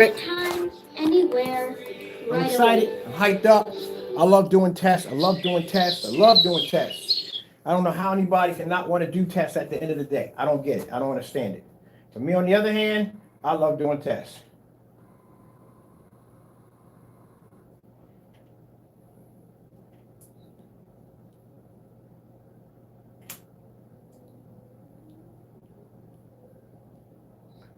Anytime, anywhere, I'm right excited. away. I'm hyped up. I love doing tests. I love doing tests. I love doing tests. I don't know how anybody can not want to do tests at the end of the day. I don't get it. I don't understand it. For me, on the other hand, I love doing tests.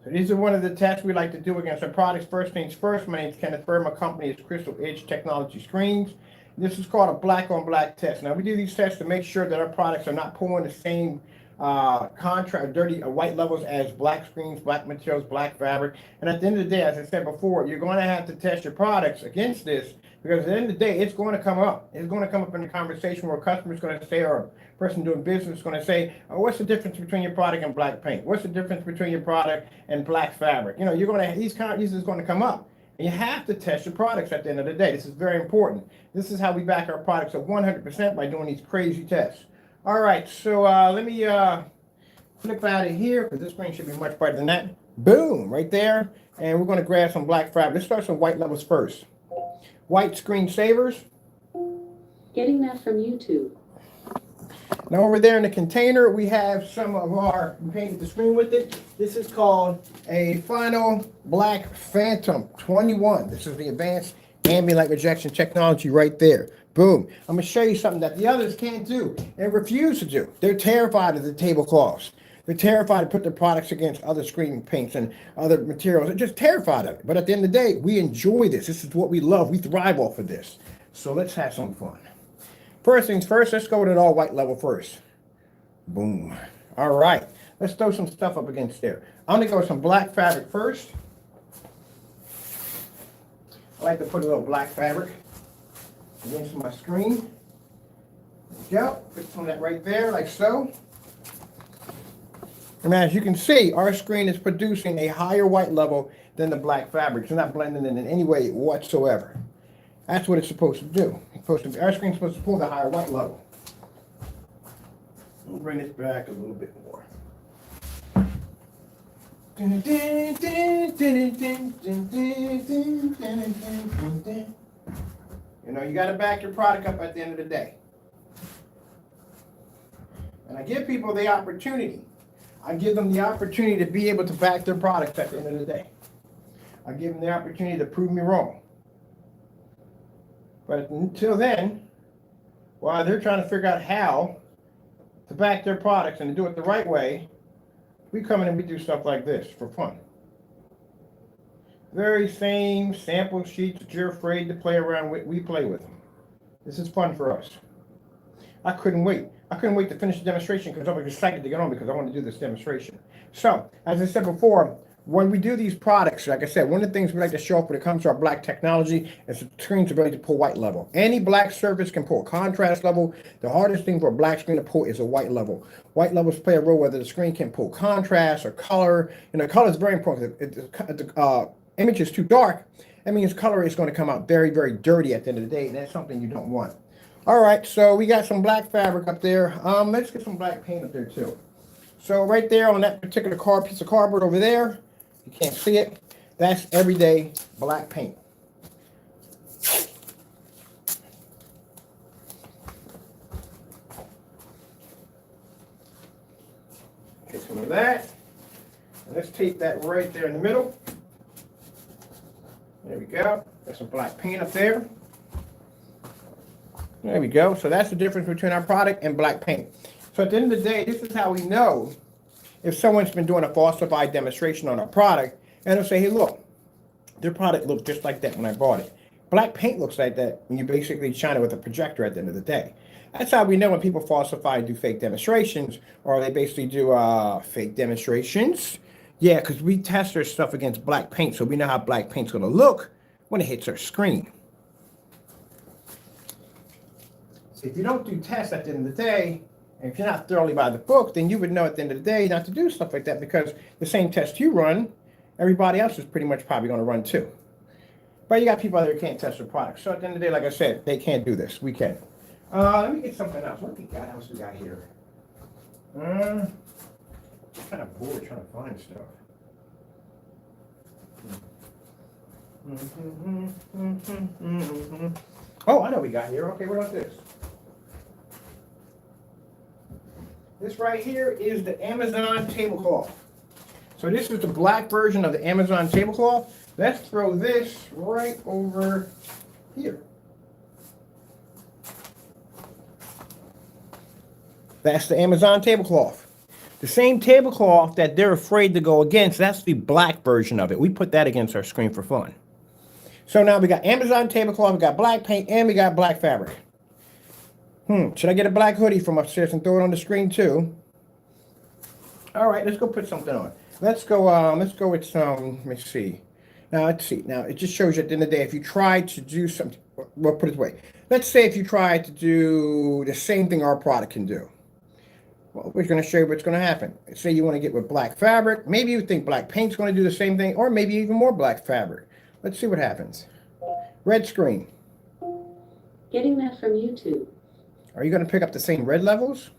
So these are one of the tests we like to do against our products. First things first, my name is Kenneth Bird. My company is Crystal Edge Technology Screens. This is called a black on black test. Now we do these tests to make sure that our products are not pulling the same contrast, dirty white levels as black screens, black materials, black fabric. And at the end of the day, as I said before, you're going to have to test your products against this because at the end of the day, it's going to come up. It's going to come up in the conversation where a customer's going to say, or a person doing business is going to say, oh, what's the difference between your product and black paint? What's the difference between your product and black fabric? You know, you're going to, these is going to come up. And you have to test your products at the end of the day. This is very important. This is how we back our products at 100% by doing these crazy tests. All right, so let me flip out of here because this screen should be much brighter than that. Boom, right there. And we're going to grab some black fabric. Let's start some white levels first. White screen savers. Getting that from YouTube. Now over there in the container, we have some of our, we painted the screen with it. This is called a Final Black Phantom 21. This is the advanced ambient light rejection technology right there. Boom. I'm going to show you something that the others can't do and refuse to do. They're terrified of the tablecloths. They're terrified to put their products against other screen paints and other materials. They're just terrified of it. But at the end of the day, we enjoy this. This is what we love. We thrive off of this. So let's have some fun. First things first, let's go with an all white level first. Boom. All right. Let's throw some stuff up against there. I'm going to go with some black fabric first. I like to put a little black fabric against my screen. There we go. Put some of that right there, like so. And as you can see, our screen is producing a higher white level than the black fabric. It's not blending in any way whatsoever. That's what it's supposed to do. Our screen's supposed to pull the higher white level. We'll bring this back a little bit more. You know, you got to back your product up at the end of the day. And I give people the opportunity. I give them the opportunity to be able to back their products at the end of the day. I give them the opportunity to prove me wrong. But until then, while they're trying to figure out how to back their products and to do it the right way, we come in and we do stuff like this for fun. Very same sample sheets that you're afraid to play around with, we play with them. This is fun for us. I couldn't wait. I couldn't wait to finish the demonstration because I was excited to get on because I want to do this demonstration. So, as I said before, when we do these products, like I said, one of the things we like to show up when it comes to our black technology is the screen's ability to pull white level. Any black surface can pull contrast level. The hardest thing for a black screen to pull is a white level. White levels play a role whether the screen can pull contrast or color. You know, color is very important. If the image is too dark, that means color is going to come out very, very dirty at the end of the day, and that's something you don't want. All right, so we got some black fabric up there. Let's get some black paint up there too. So right there on that particular piece of cardboard over there, you can't see it, that's everyday black paint. Get some of that. And let's tape that right there in the middle. There we go. Got some black paint up there. There we go. So that's the difference between our product and black paint. So at the end of the day, this is how we know if someone's been doing a falsified demonstration on a product, and they'll say, hey, look, their product looked just like that when I bought it. Black paint looks like that when you basically shine it with a projector at the end of the day. That's how we know when people falsify and do fake demonstrations, or they basically do fake demonstrations. Yeah, because we test our stuff against black paint, so we know how black paint's going to look when it hits our screen. If you don't do tests at the end of the day, and if you're not thoroughly by the book, then you would know at the end of the day not to do stuff like that because the same test you run, everybody else is pretty much probably going to run too. But you got people out there who can't test their products. So at the end of the day, like I said, they can't do this. We can. Let me get something else. What else we got here? I'm kind of bored trying to find stuff. Oh, I know what we got here. Okay, what about this? This right here is the Amazon tablecloth. So this is the black version of the Amazon tablecloth. Let's throw this right over here. That's the Amazon tablecloth. The same tablecloth that they're afraid to go against, that's the black version of it. We put that against our screen for fun. So now we got Amazon tablecloth, we got black paint, and we got black fabric. Should I get a black hoodie from upstairs and throw it on the screen too? All right, let's go put something on. Let's go with some, let me see. Now, let's see. Now, it just shows you at the end of the day, if you try to do something, well, put it this way. Let's say if you try to do the same thing our product can do. Well, we're going to show you what's going to happen. Say you want to get with black fabric. Maybe you think black paint's going to do the same thing, or maybe even more black fabric. Let's see what happens. Red screen. Getting that from YouTube. Are you going to pick up the same red levels?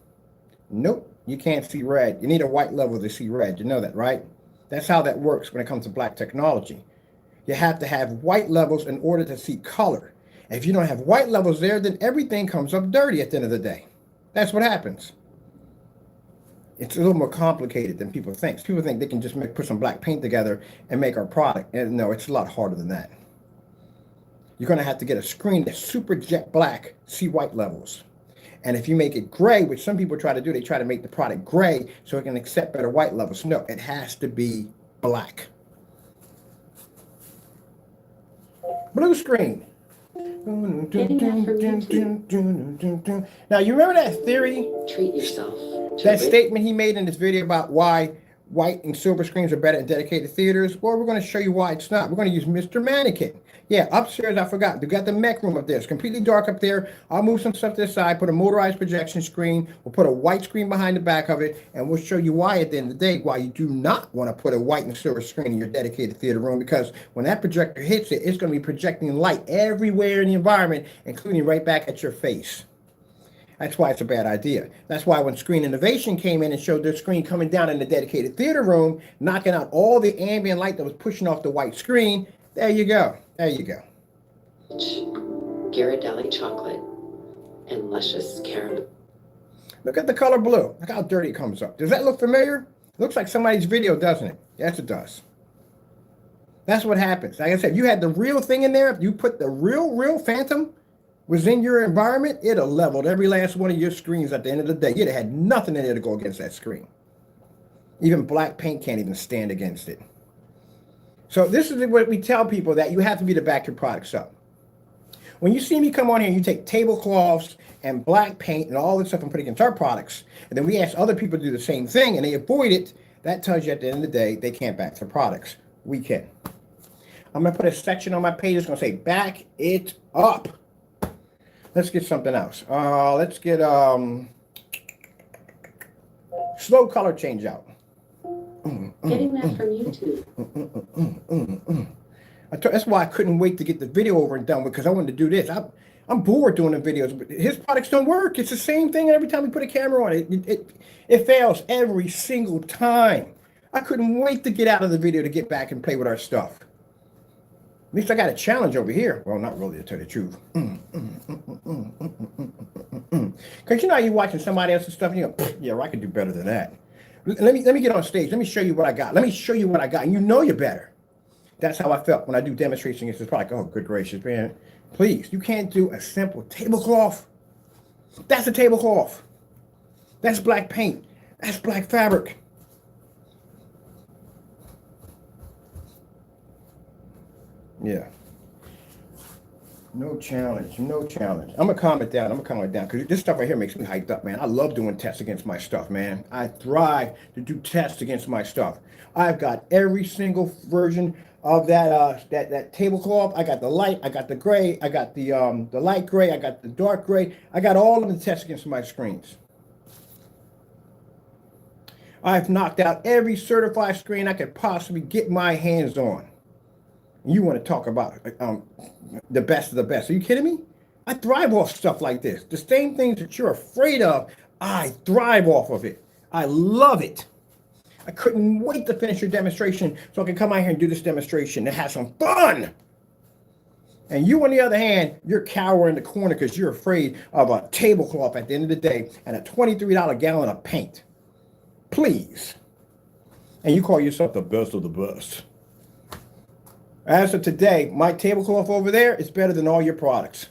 Nope. You can't see red. You need a white level to see red. You know that, right? That's how that works when it comes to black technology. You have to have white levels in order to see color. And if you don't have white levels there, then everything comes up dirty at the end of the day. That's what happens. It's a little more complicated than people think. People think they can just put some black paint together and make our product. And no, it's a lot harder than that. You're going to have to get a screen that's super jet black, see white levels. And if you make it gray, which some people try to do, they try to make the product gray so it can accept better white levels. No, it has to be black. Blue screen. Getting that from YouTube. Now, you remember that theory? Treat yourself. That statement he made in this video about why white and silver screens are better in dedicated theaters? Well, we're going to show you why it's not. We're going to use Mr. Mannequin. Yeah, upstairs, I forgot. We got the mech room up there. It's completely dark up there. I'll move some stuff to the side, put a motorized projection screen. We'll put a white screen behind the back of it, and we'll show you why at the end of the day, why you do not want to put a white and silver screen in your dedicated theater room, because when that projector hits it, it's going to be projecting light everywhere in the environment, including right back at your face. That's why it's a bad idea. That's why when Screen Innovation came in and showed their screen coming down in the dedicated theater room, knocking out all the ambient light that was pushing off the white screen, there you go. There you go. Ghirardelli chocolate and luscious caramel. Look at the color blue. Look how dirty it comes up. Does that look familiar? It looks like somebody's video, doesn't it? Yes, it does. That's what happens. Like I said, you had the real thing in there. If you put the real Phantom was in your environment, it'd have leveled every last one of your screens at the end of the day. You'd have had nothing in there to go against that screen. Even black paint can't even stand against it. So this is what we tell people, that you have to be to back your products up. When you see me come on here and you take tablecloths and black paint and all this stuff and put it against our products, and then we ask other people to do the same thing and they avoid it, that tells you at the end of the day, they can't back their products. We can. I'm going to put a section on my page that's going to say, back it up. Let's get something else. Let's get slow color change out. Getting that from YouTube. That's why I couldn't wait to get the video over and done with, because I wanted to do this. I'm bored doing the videos, but his products don't work. It's the same thing every time we put a camera on it. It fails every single time. I couldn't wait to get out of the video to get back and play with our stuff. At least I got a challenge over here. Well, not really, to tell you the truth. Because you know how you're watching somebody else's stuff and you go, yeah, well, I could do better than that. Let me get on stage. Let me show you what I got. Let me show you what I got. And you know you're better. That's how I felt when I do demonstrations against this product. Oh, good gracious, man. Please, you can't do a simple tablecloth. That's a tablecloth. That's black paint. That's black fabric. Yeah. No challenge, no challenge. I'm gonna calm it down. Because this stuff right here makes me hyped up, man. I love doing tests against my stuff, man. I thrive to do tests against my stuff. I've got every single version of that tablecloth. I got the light, I got the gray, I got the light gray, I got the dark gray. I got all of the tests against my screens. I've knocked out every certified screen I could possibly get my hands on. You want to talk about the best of the best. Are you kidding me? I thrive off stuff like this. The same things that you're afraid of, I thrive off of it. I love it. I couldn't wait to finish your demonstration so I can come out here and do this demonstration and have some fun. And you, on the other hand, you're cowering in the corner because you're afraid of a tablecloth at the end of the day and a $23 gallon of paint. Please. And you call yourself the best of the best. As of today, my tablecloth over there is better than all your products.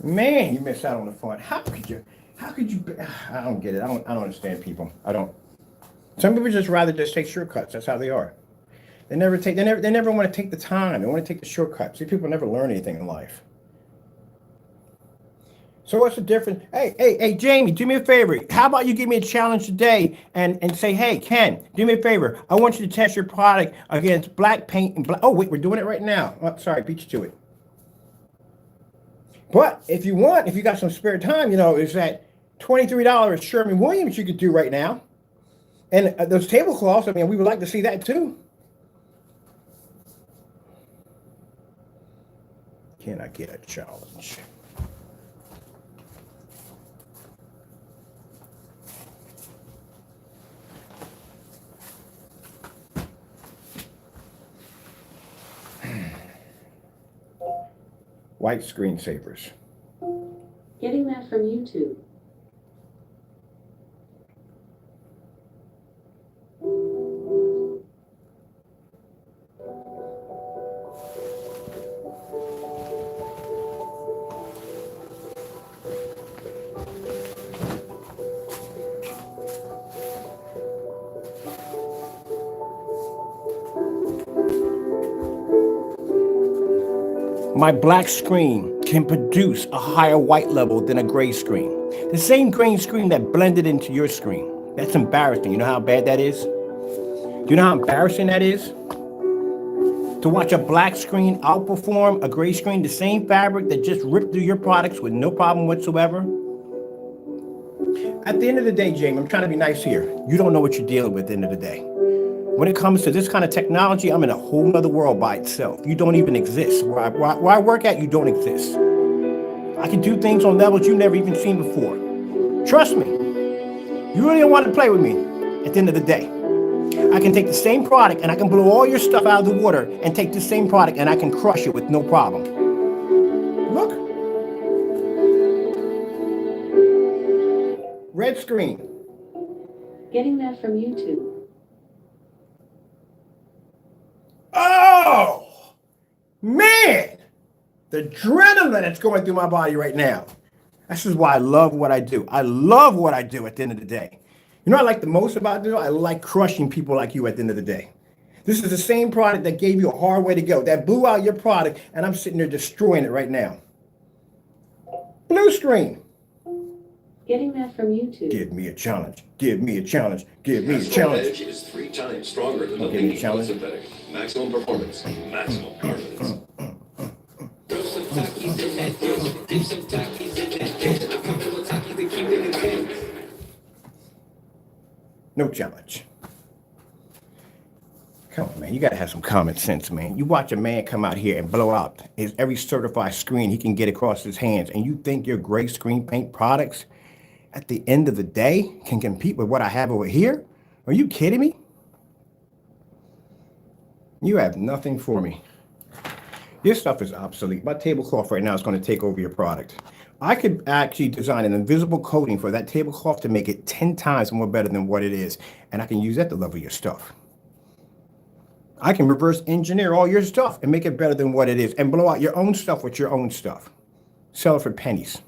Man, you missed out on the fun. How could you? I don't get it. I don't understand people. I don't. Some people just rather just take shortcuts. That's how they are. They never want to take the time. They want to take the shortcuts. See, people never learn anything in life. So what's the difference? Hey, Jamie, do me a favor. How about you give me a challenge today and say, hey, Ken, do me a favor. I want you to test your product against black paint and black. Oh, wait, we're doing it right now. Oh, sorry, beat you to it. But if you got some spare time, is that $23 Sherwin-Williams you could do right now. And those tablecloths, we would like to see that too. Can I get a challenge? White screensavers. Getting that from YouTube. My black screen can produce a higher white level than a gray screen. The same green screen that blended into your screen. That's embarrassing. You know how bad that is? Do you know how embarrassing that is? To watch a black screen outperform a gray screen, the same fabric that just ripped through your products with no problem whatsoever. At the end of the day, Jamie, I'm trying to be nice here. You don't know what you're dealing with at the end of the day. When it comes to this kind of technology, I'm in a whole other world by itself. You don't even exist. Where I work at, you don't exist. I can do things on levels you've never even seen before. Trust me. You really don't want to play with me at the end of the day. I can take the same product and I can blow all your stuff out of the water and take the same product and I can crush it with no problem. Look. Red screen. Getting that from YouTube. Oh, man, the adrenaline that's going through my body right now. This is why I love what I do. I love what I do at the end of the day. You know what I like the most about it? I like crushing people like you at the end of the day. This is the same product that gave you a hard way to go, that blew out your product, and I'm sitting there destroying it right now. Blue screen. Getting that from YouTube. Give me a challenge. Give me a challenge. Give me a challenge. Edge is 3 times stronger than the Give me a leading challenge. synthetic. Maximum performance, maximum confidence. Throw some Takis in that dish. Dip some Takis in that dish. I pop little Takis to keep it in the No challenge. Come on, man. You got to have some common sense, man. You watch a man come out here and blow out every certified screen he can get across his hands, and you think your gray screen paint products at the end of the day can compete with what I have over here? Are you kidding me? You have nothing for me. Your stuff is obsolete. My tablecloth right now is going to take over your product. I could actually design an invisible coating for that tablecloth to make it 10 times more better than what it is, and I can use that to level your stuff. I can reverse engineer all your stuff and make it better than what it is and blow out your own stuff with your own stuff. Sell it for pennies.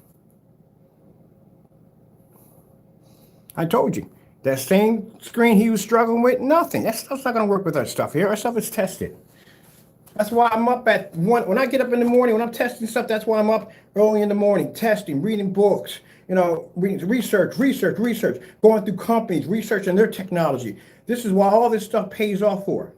I told you, that same screen he was struggling with, nothing. That stuff's not going to work with our stuff here. Our stuff is tested. That's why I'm up at 1. When I get up in the morning, when I'm testing stuff, that's why I'm up early in the morning, testing, reading books, reading research, going through companies, researching their technology. This is why all this stuff pays off for.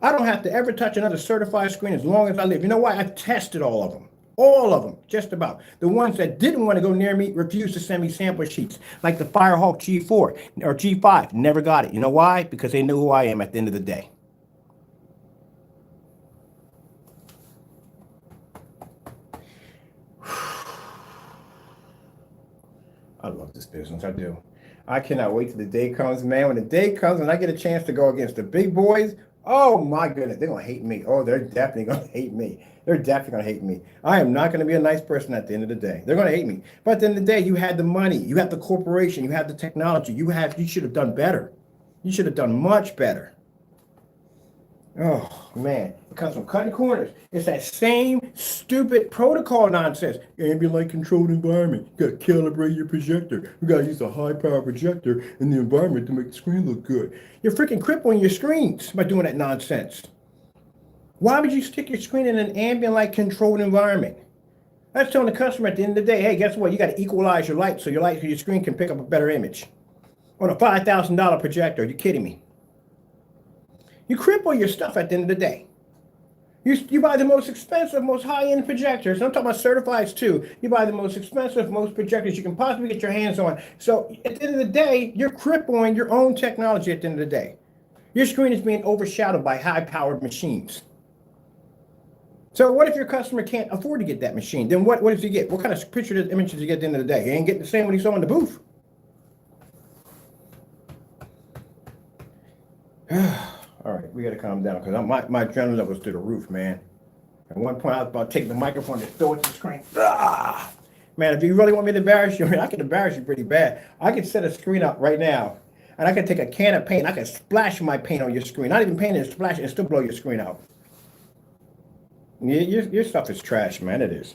I don't have to ever touch another certified screen as long as I live. You know why? I've tested all of them. All of them, just about. The ones that didn't want to go near me refused to send me sample sheets, like the Firehawk G4 or G5. Never got it. You know why? Because they knew who I am at the end of the day. I love this business. I do. I cannot wait till the day comes, man. When the day comes and I get a chance to go against the big boys, Oh my goodness, they're gonna hate me. Oh, they're definitely gonna hate me. They're definitely gonna hate me. I am not gonna be a nice person at the end of the day. They're gonna hate me. But at the end of the day, you had the money, you had the corporation, you had the technology, you should have done better. You should have done much better. Oh man, it comes from cutting corners. It's that same stupid protocol nonsense. Ambient light controlled environment. You gotta calibrate your projector. You gotta use a high power projector in the environment to make the screen look good. You're freaking crippling your screens by doing that nonsense. Why would you stick your screen in an ambient light controlled environment? That's telling the customer at the end of the day, hey, guess what? You gotta equalize your light so your screen can pick up a better image. On a $5,000 projector, are you kidding me? You cripple your stuff at the end of the day. You buy the most expensive, most high-end projectors. I'm talking about certifieds too. You buy the most expensive, most projectors you can possibly get your hands on. So at the end of the day, you're crippling your own technology at the end of the day. Your screen is being overshadowed by high-powered machines. So what if your customer can't afford to get that machine? Then what does he get? What kind of picture image does he get at the end of the day? He ain't getting the same one he saw in the booth. All right, we got to calm down because my adrenaline level was through the roof, man. At one point, I was about to take the microphone and throw it to the screen. Man, if you really want me to embarrass you, I can embarrass you pretty bad. I can set a screen up right now, and I can take a can of paint. I can splash my paint on your screen. Not even paint it, splash it, and still blow your screen out. Your stuff is trash, man. It is.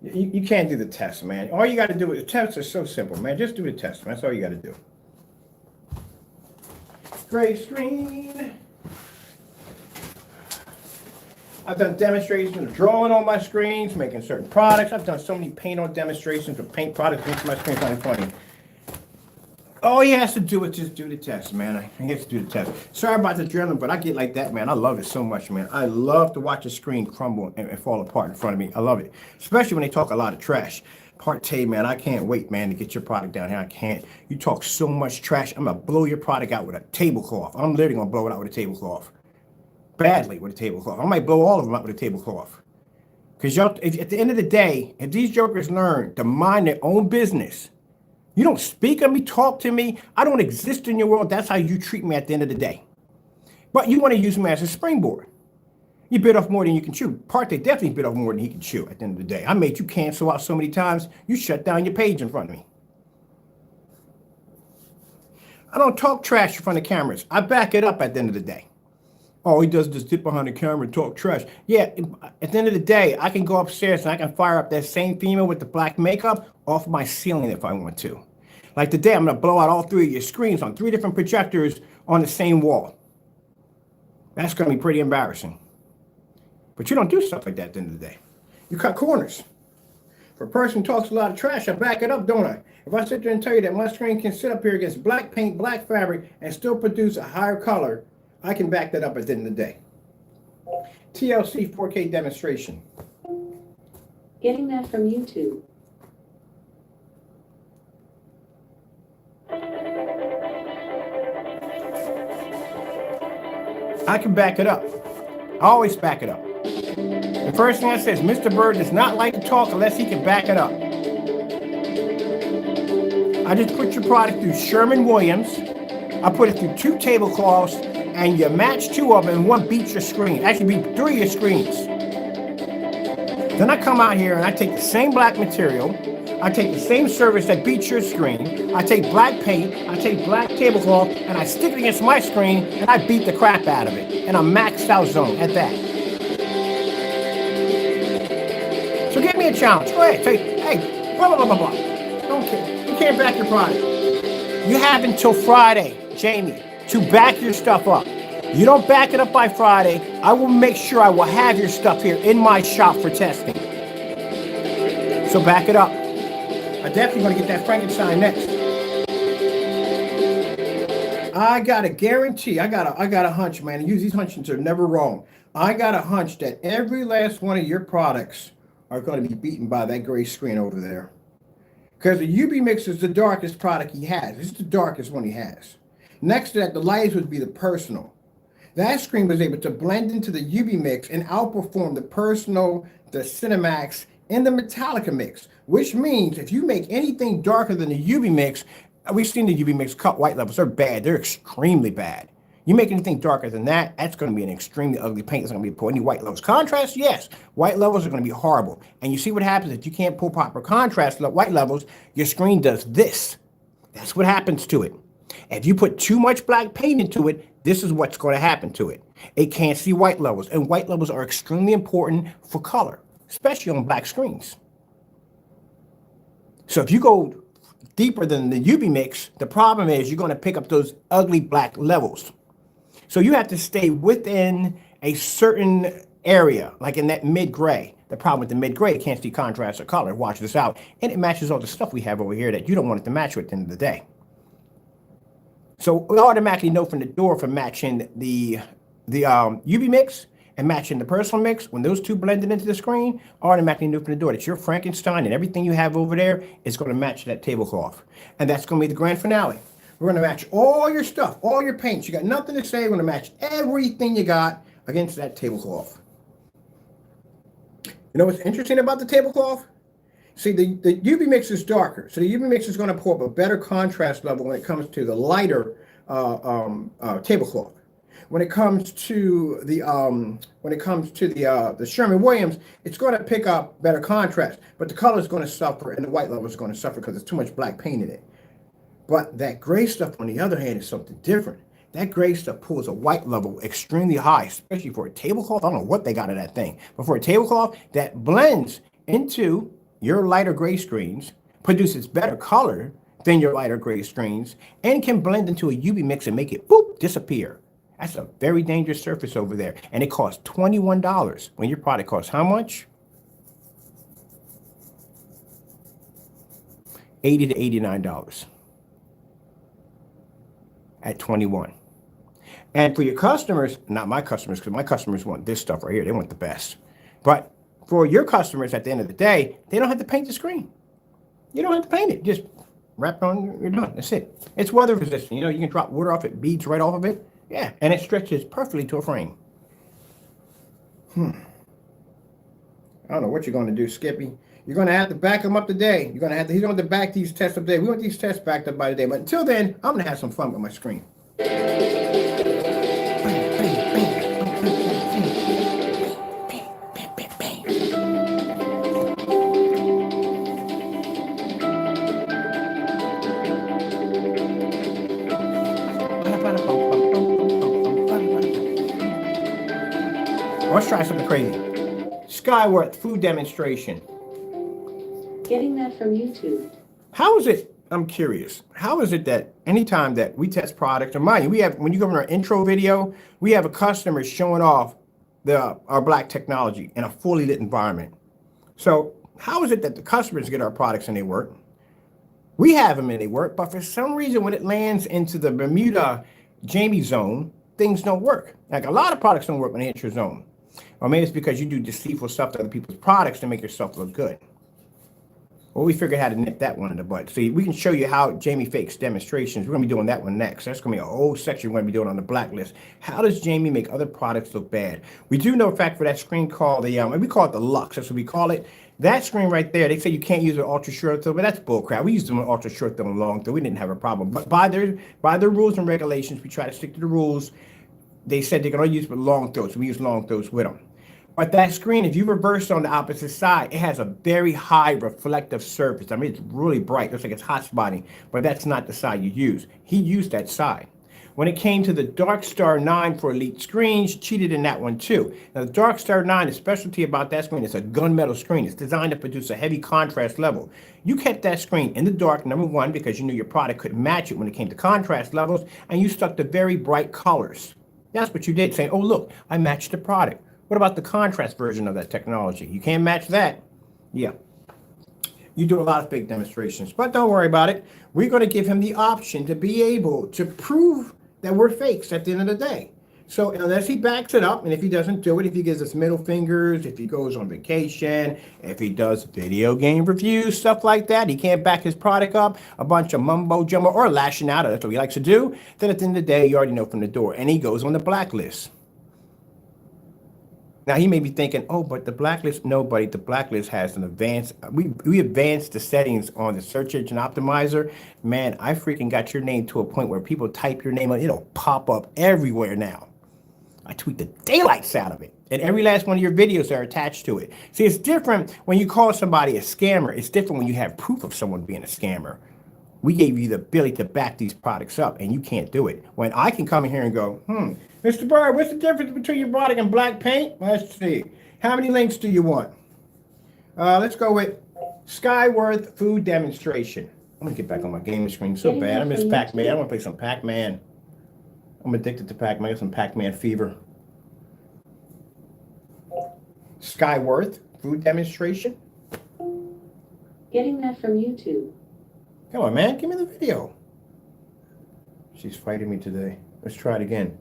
You can't do the test, man. All you got to do is the tests are so simple, man. Just do the test, man. That's all you got to do. Gray screen. I've done demonstrations of drawing on my screens, making certain products. I've done so many paint-on demonstrations of paint products into my screen. It's funny. All he has to do is just do the test, man. He has to do the test. Sorry about the adrenaline, but I get like that, man. I love it so much, man. I love to watch the screen crumble and fall apart in front of me. I love it, especially when they talk a lot of trash. Partey, man, I can't wait, man, to get your product down here. I can't. You talk so much trash. I'm going to blow your product out with a tablecloth. I'm literally going to blow it out with a tablecloth. Badly with a tablecloth. I might blow all of them out with a tablecloth. Because at the end of the day, if these jokers learn to mind their own business, you don't speak of me, talk to me, I don't exist in your world, that's how you treat me at the end of the day. But you want to use me as a springboard. You bit off more than you can chew. Partey definitely bit off more than he can chew at the end of the day. I made you cancel out so many times, you shut down your page in front of me. I don't talk trash in front of cameras. I back it up at the end of the day. Oh, he does just sit behind the camera and talk trash. Yeah, at the end of the day, I can go upstairs and I can fire up that same female with the black makeup off my ceiling if I want to. Like today, I'm going to blow out all three of your screens on 3 different projectors on the same wall. That's going to be pretty embarrassing. But you don't do stuff like that at the end of the day. You cut corners. For a person who talks a lot of trash, I back it up, don't I? If I sit there and tell you that my screen can sit up here against black paint, black fabric, and still produce a higher color, I can back that up at the end of the day. TLC 4K demonstration. Getting that from YouTube. I can back it up. I always back it up. The first thing I say is Mr. Bird does not like to talk unless he can back it up. I just put your product through Sherwin-Williams. I put it through 2 tablecloths, and you match 2 of them and one beats your screen. Actually, beat 3 of your screens. Then I come out here and I take the same black material. I take the same surface that beats your screen. I take black paint. I take black tablecloth, and I stick it against my screen, and I beat the crap out of it. And I'm maxed out zone at that. So give me a challenge. Go ahead. Say, hey, blah, blah, blah, blah, blah. Don't care. You can't back your product. You have until Friday, Jamie, to back your stuff up. You don't back it up by Friday, I will make sure I will have your stuff here in my shop for testing. So back it up. I definitely want to get that Frankenstein next. I got a guarantee. I got a hunch, man. And these hunches are never wrong. I got a hunch that every last one of your products are going to be beaten by that gray screen over there. Because the UV Mix is the darkest product he has. It's the darkest one he has. Next to that, the lights would be the personal. That screen was able to blend into the UV Mix and outperform the personal, the Cinemax, and the Metallica Mix. Which means if you make anything darker than the UV Mix, we've seen the UV Mix cut white levels. They're bad. They're extremely bad. You make anything darker than that, that's going to be an extremely ugly paint. It's going to be poor. Any white levels. Contrast, yes. White levels are going to be horrible. And you see what happens if you can't pull proper contrast, white levels, your screen does this. That's what happens to it. If you put too much black paint into it, this is what's going to happen to it. It can't see white levels. And white levels are extremely important for color, especially on black screens. So if you go deeper than the UV mix, the problem is you're going to pick up those ugly black levels. So you have to stay within a certain area, like in that mid-gray. The problem with the mid-gray, it can't see contrast or color. Watch this out. And it matches all the stuff we have over here that you don't want it to match with at the end of the day. So we automatically know from the door for matching the UV mix and matching the personal mix. When those two blended into the screen, automatically know from the door that your Frankenstein and everything you have over there is going to match that tablecloth. And that's going to be the grand finale. We're going to match all your stuff, all your paints. You got nothing to say. We're going to match everything you got against that tablecloth. You know what's interesting about the tablecloth? See, the UV mix is darker. So the UV mix is going to pull up a better contrast level when it comes to the lighter tablecloth. When it comes to the Sherman-Williams, it's going to pick up better contrast, but the color is going to suffer and the white level is going to suffer because there's too much black paint in it. But that gray stuff, on the other hand, is something different. That gray stuff pulls a white level extremely high, especially for a tablecloth. I don't know what they got in that thing, but for a tablecloth that blends into your lighter gray screens, produces better color than your lighter gray screens, and can blend into a UV mix and make it boop disappear. That's a very dangerous surface over there. And it costs $21 when your product costs how much? $80 to $89 at 21. And for your customers, not my customers, because my customers want this stuff right here. They want the best. But for your customers, at the end of the day, they don't have to paint the screen. You don't have to paint it. Just wrap it on, you're done. That's it. It's weather resistant. You know, you can drop water off it, beads right off of it. Yeah, and it stretches perfectly to a frame. I don't know what you're going to do, Skippy. You're going to have to back him up today. He's going to have to back these tests up today. We want these tests backed up by today. But until then, I'm going to have some fun with my screen. Let's try something crazy. Skyworth food demonstration. Getting that from YouTube. How is it, I'm curious, how is it that anytime that we test products, or mind you, we have, when you go in our intro video, we have a customer showing off our black technology in a fully lit environment. So how is it that the customers get our products and they work? We have them and they work, but for some reason when it lands into the Bermuda Jamie zone, things don't work. Like a lot of products don't work when they hit your zone. Or maybe it's because you do deceitful stuff to other people's products to make yourself look good. Well, we figured how to nip that one in the bud. See, we can show you how Jamie fakes demonstrations. We're going to be doing that one next. That's going to be a whole section we're going to be doing on the blacklist. How does Jamie make other products look bad? We do know, in fact, for that screen called the, we call it the Lux. That's what we call it. That screen right there, they say you can't use an ultra short throw, but that's bullcrap. We used them on ultra short throw and long throw. We didn't have a problem. But by their rules and regulations, we try to stick to the rules. They said they can only use with long throws. So we use long throws with them. But that screen, if you reverse on the opposite side, it has a very high reflective surface. I mean, it's really bright. It looks like it's hot spotting, but that's not the side you use. He used that side. When it came to the Dark Star 9 for Elite screens, cheated in that one too. Now, the Dark Star 9, the specialty about that screen, it's a gunmetal screen. It's designed to produce a heavy contrast level. You kept that screen in the dark, number one, because you knew your product couldn't match it when it came to contrast levels, and you stuck to very bright colors. That's what you did, saying, oh, look, I matched the product. What about the contrast version of that technology? You can't match that. Yeah. You do a lot of fake demonstrations, but don't worry about it. We're going to give him the option to be able to prove that we're fakes at the end of the day. So unless he backs it up, and if he doesn't do it, if he gives us middle fingers, if he goes on vacation, if he does video game reviews, stuff like that, he can't back his product up, a bunch of mumbo jumbo or lashing out, that's what he likes to do, then at the end of the day, you already know from the door, and he goes on the blacklist. Now he may be thinking, oh, but the blacklist, no, buddy, the blacklist has an advanced, we advanced the settings on the search engine optimizer. Man, I freaking got your name to a point where people type your name, it'll pop up everywhere now. I tweet the daylights out of it. And every last one of your videos are attached to it. See, it's different when you call somebody a scammer. It's different when you have proof of someone being a scammer. We gave you the ability to back these products up, and you can't do it. When I can come in here and go, Mr. Bird, what's the difference between your product and black paint? Let's see. How many links do you want? Let's go with Skyworth food demonstration. I'm gonna get back on my gaming screen so bad. I miss Pac-Man. I want to play some Pac-Man. I'm addicted to Pac-Man. I got some Pac-Man fever. Skyworth food demonstration. Getting that from YouTube. Come on, man. Give me the video. She's fighting me today. Let's try it again.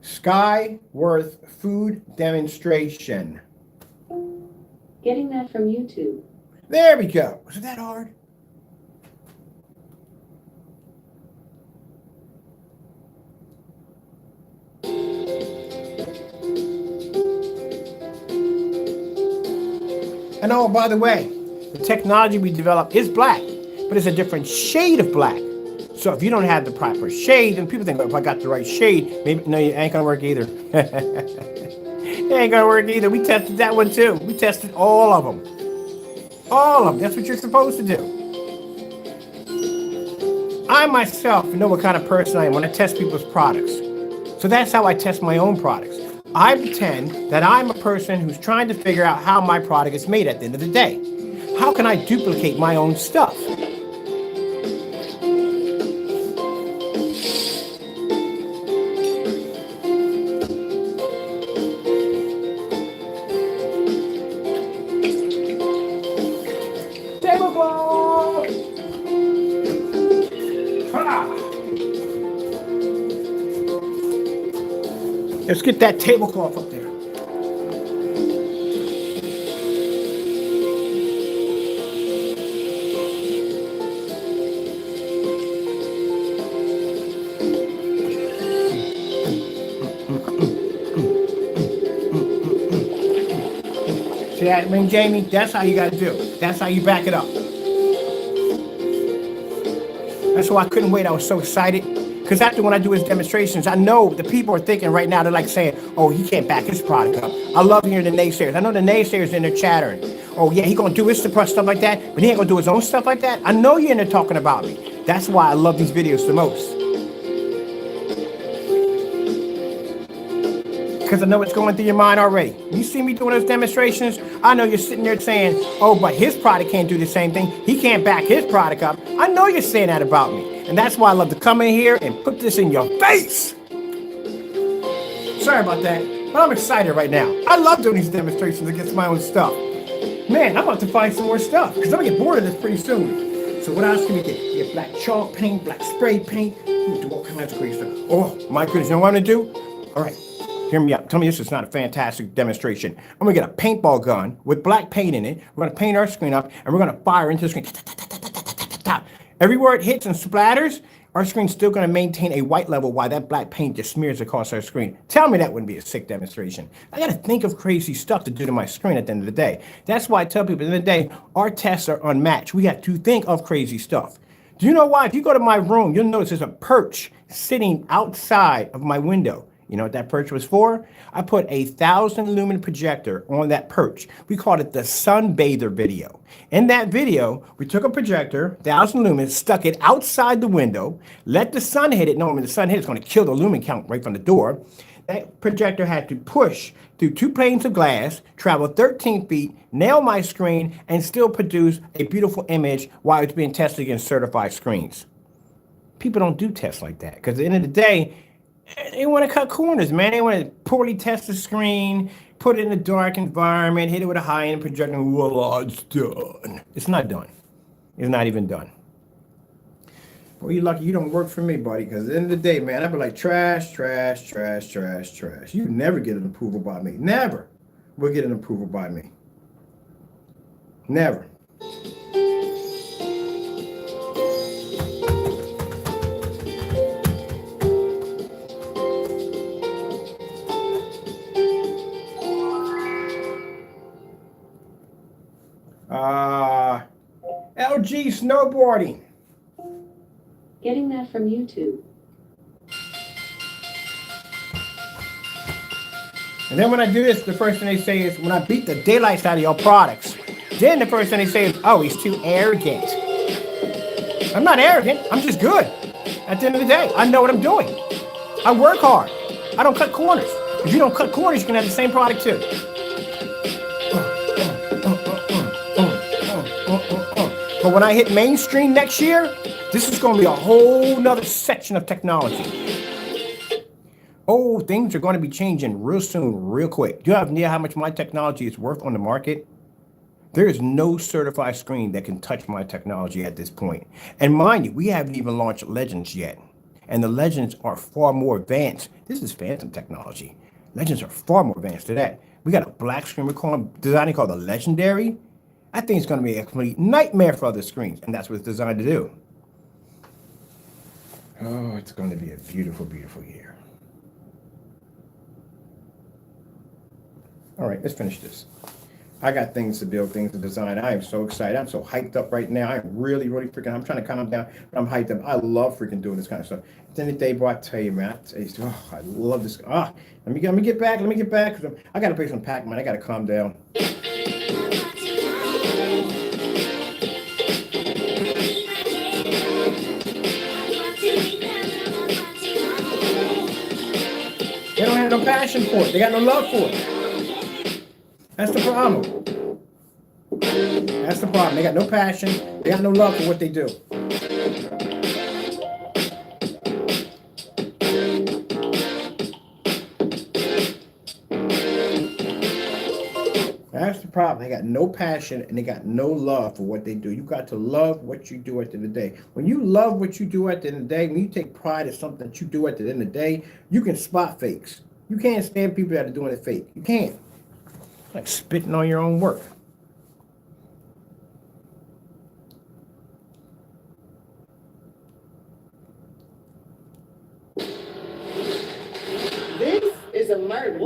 Skyworth food demonstration. Getting that from YouTube. There we go. Was it that hard? And oh, by the way, the technology we developed is black, but it's a different shade of black. So if you don't have the proper shade, then people think, oh, if I got the right shade, maybe, no, it ain't gonna work either. It ain't gonna work either. We tested that one too. We tested all of them. All of them. That's what you're supposed to do. I myself know what kind of person I am when I test people's products. So that's how I test my own products. I pretend that I'm a person who's trying to figure out how my product is made at the end of the day. How can I duplicate my own stuff? Tablecloth! Let's get that tablecloth up there. See that ring, Jamie? That's how you got to do it. That's how you back it up. That's why I couldn't wait. I was so excited. Because after when I do his demonstrations, I know the people are thinking right now, they're like saying, oh, he can't back his product up. I love hearing the naysayers. I know the naysayers in there chattering. Oh, yeah, he going to do his stuff like that, but he ain't going to do his own stuff like that. I know you're in there talking about me. That's why I love these videos the most. Because I know what's going through your mind already. You see me doing those demonstrations, I know you're sitting there saying, oh, but his product can't do the same thing. He can't back his product up. I know you're saying that about me. And that's why I love to come in here and put this in your face. Sorry about that, but I'm excited right now. I love doing these demonstrations against my own stuff. Man, I'm about to find some more stuff because I'm going to get bored of this pretty soon. So what else can we get? We get black chalk paint, black spray paint. We do all kinds of crazy stuff. Oh, my goodness, you know what I'm going to do? All right. Hear me out. Tell me this is not a fantastic demonstration. I'm going to get a paintball gun with black paint in it. We're going to paint our screen up, and we're going to fire into the screen. Everywhere it hits and splatters, our screen's still going to maintain a white level while that black paint just smears across our screen. Tell me that wouldn't be a sick demonstration. I got to think of crazy stuff to do to my screen at the end of the day. That's why I tell people at the end of the day, our tests are unmatched. We have to think of crazy stuff. Do you know why? If you go to my room, you'll notice there's a perch sitting outside of my window. You know what that perch was for? I put a 1,000 lumen projector on that perch. We called it the Sunbather video. In that video, we took a projector, 1,000 lumens, stuck it outside the window, let the sun hit it. No, when the sun hit it, it's going to kill the lumen count right from the door. That projector had to push through 2 panes of glass, travel 13 feet, nail my screen, and still produce a beautiful image while it's being tested against certified screens. People don't do tests like that because at the end of the day, they want to cut corners, man. They want to poorly test the screen, put it in a dark environment, hit it with a high-end projector, and voila, it's done. It's not done. It's not even done. Well, you're lucky you don't work for me, buddy, because at the end of the day, man, I'd be like, trash, trash, trash, trash, trash. You never get an approval by me. Never will get an approval by me. Never. G, snowboarding. Getting that from YouTube. And then when I do this, the first thing they say is, when I beat the daylights out of your products, then the first thing they say is, oh, he's too arrogant. I'm not arrogant. I'm just good. At the end of the day, I know what I'm doing. I work hard. I don't cut corners. If you don't cut corners, you can have the same product too. But when I hit mainstream next year, this is going to be a whole nother section of technology. Oh, things are going to be changing real soon, real quick. Do you have any idea how much my technology is worth on the market? There is no certified screen that can touch my technology at this point. And mind you, we haven't even launched Legends yet. And the Legends are far more advanced. This is phantom technology. Legends are far more advanced than that. We got a black screen we're designing called the Legendary. I think it's going to be a complete nightmare for other screens. And that's what it's designed to do. Oh, it's going to be a beautiful, beautiful year. All right, let's finish this. I got things to build, things to design. I am so excited. I'm so hyped up right now. I'm really, really freaking, I'm trying to calm down, but I'm hyped up. I love freaking doing this kind of stuff. At the end of the day, bro, I tell you, man, I love this. Let me get back, because I got to play some Pac-Man. I got to calm down. They don't have no passion for it. They got no love for it. That's the problem. That's the problem. They got no passion. They got no love for what they do. That's the problem. They got no passion and they got no love for what they do. You got to love what you do at the end of the day. When you love what you do at the end of the day, when you take pride in something that you do at the end of the day, you can spot fakes. You can't stand people that are doing it fake. You can't. Like spitting on your own work. This is a murder.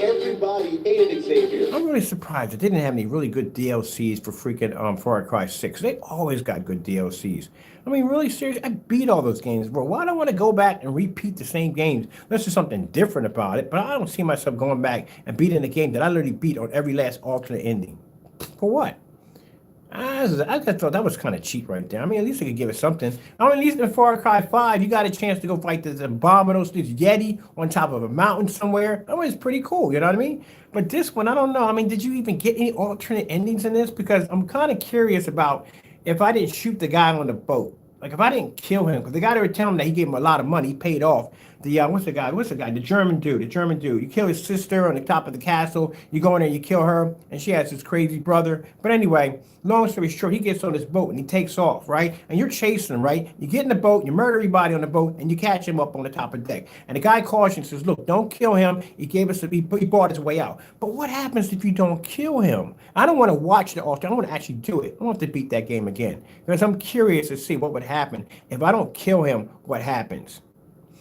Everybody hated Xavier. I'm really surprised they didn't have any really good DLCs for freaking Far Cry 6. They always got good DLCs. I mean, really seriously, I beat all those games, bro. Why do I want to go back and repeat the same games? There's just something different about it, but I don't see myself going back and beating a game that I literally beat on every last alternate ending. For what? I thought that was kind of cheap right there. I mean, at least they could give it something. I mean, at least in Far Cry 5, you got a chance to go fight this abominable, this Yeti on top of a mountain somewhere. That was pretty cool, you know what I mean? But this one, I don't know. I mean, did you even get any alternate endings in this? Because I'm kind of curious about if I didn't shoot the guy on the boat. Like, if I didn't kill him, because the guy they were telling him that he gave him a lot of money, he paid off. What's the guy? The German dude. You kill his sister on the top of the castle. You go in there, you kill her, and she has this crazy brother. But anyway, long story short, he gets on this boat and he takes off, right? And you're chasing him, right? You get in the boat, you murder everybody on the boat, and you catch him up on the top of the deck. And the guy cautions, says, look, don't kill him. He bought his way out. But what happens if you don't kill him? I don't want to watch the altar. I want to actually do it. I want to beat that game again. Because I'm curious to see what would happen. If I don't kill him, what happens?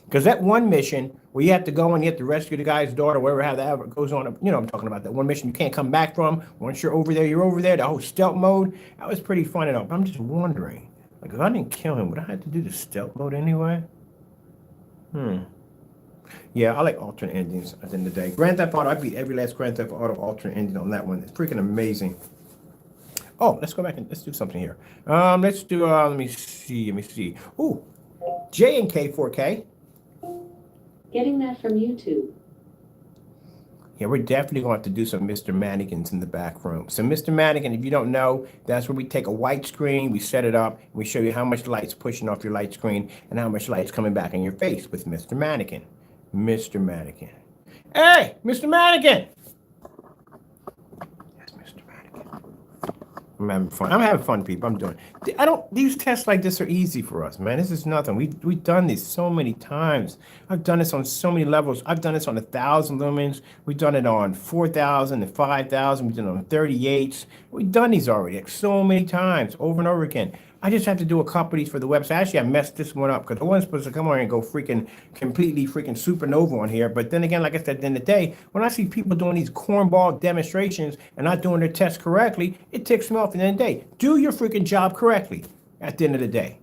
Because that one mission where you have to go and you have to rescue the guy's daughter, whatever, how that goes on, you know what I'm talking about, that one mission you can't come back from. Once you're over there, you're over there. The whole stealth mode, that was pretty fun and all. But I'm just wondering, like, if I didn't kill him, would I have to do the stealth mode anyway? Yeah, I like alternate endings at the end of the day. Grand Theft Auto, I beat every last Grand Theft Auto alternate ending on that one. It's freaking amazing. Oh, let's go back and let's do something here. Let's do, let me see. Ooh, J and K 4K. Getting that from YouTube. Yeah, we're definitely going to have to do some Mr. Mannequins in the back room. So Mr. Mannequin, if you don't know, that's where we take a white screen, we set it up, and we show you how much light's pushing off your light screen and how much light's coming back in your face with Mr. Mannequin. Mr. Mannequin. Hey, Mr. Mannequin! That's Mr. Mannequin. I'm having fun. I'm having fun, people. I'm doing it. These tests like this are easy for us, man. This is nothing. We've done these so many times. I've done this on so many levels. I've done this on 1,000 lumens. We've done it on 4,000 and 5,000. We've done it on 38s. We've done these already like so many times, over and over again. I just have to do a couple of these for the website. Actually, I messed this one up because the one's supposed to come on and go completely supernova on here. But then again, like I said, at the end of the day, when I see people doing these cornball demonstrations and not doing their tests correctly, it ticks me off at the end of the day. Do your freaking job correctly at the end of the day.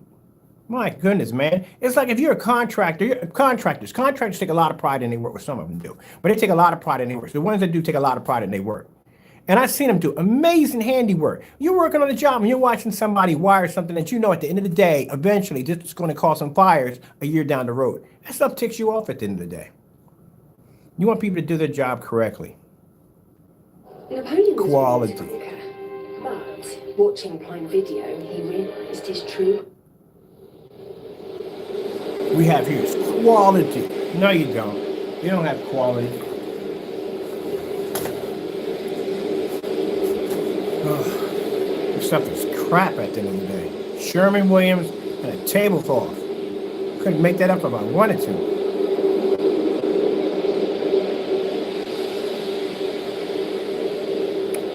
My goodness, man. It's like if you're a contractor, contractors take a lot of pride in their work, or some of them do. But they take a lot of pride in their work. The ones that do take a lot of pride in their work. And I've seen them do amazing handiwork. You're working on a job and you're watching somebody wire something that you know at the end of the day, eventually, this is going to cause some fires a year down the road. That stuff ticks you off at the end of the day. You want people to do their job correctly. Napoleon was Quality. a worker, but watching Prime Video, he realised his true. We have here is quality. No, you don't. You don't have quality. This stuff is crap at the end of the day. Sherman-Williams and a tablecloth. Couldn't make that up if I wanted to.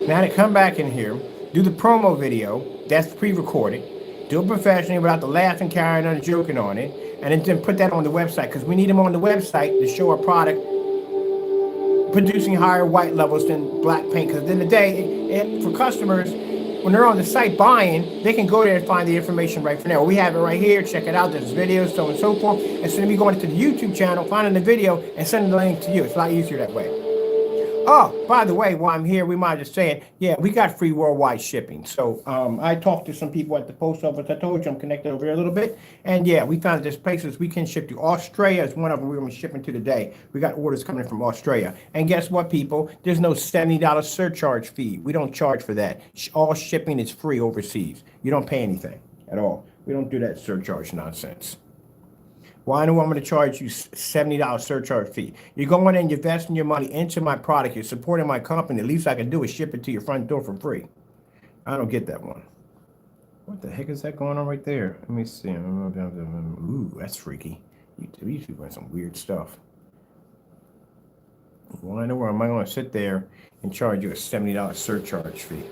Now to come back in here, do the promo video, that's pre-recorded, do it professionally without the laughing, carrying on, and joking on it, and then put that on the website, because we need them on the website to show our product producing higher white levels than black paint. Because at the end of the day, for customers, when they're on the site buying, they can go there and find the information right from there. We have it right here. Check it out. There's videos, so on and so forth. Instead of me going to the YouTube channel, finding the video, and sending the link to you, it's a lot easier that way. Oh, by the way, while I'm here, we might just say it. Yeah, we got free worldwide shipping. So I talked to some people at the post office. I told you I'm connected over here a little bit. And yeah, we found there's places we can ship to. Australia is one of them we're going to be shipping to today. We got orders coming from Australia. And guess what, people? There's no $70 surcharge fee. We don't charge for that. All shipping is free overseas. You don't pay anything at all. We don't do that surcharge nonsense. Why do I want to charge you $70 surcharge fee? You're going and you're investing your money into my product. You're supporting my company. The least I can do is ship it to your front door for free. I don't get that one. What the heck is that going on right there? Let me see. Ooh, that's freaky. These people have some weird stuff. Why in the world am I going to sit there and charge you a $70 surcharge fee?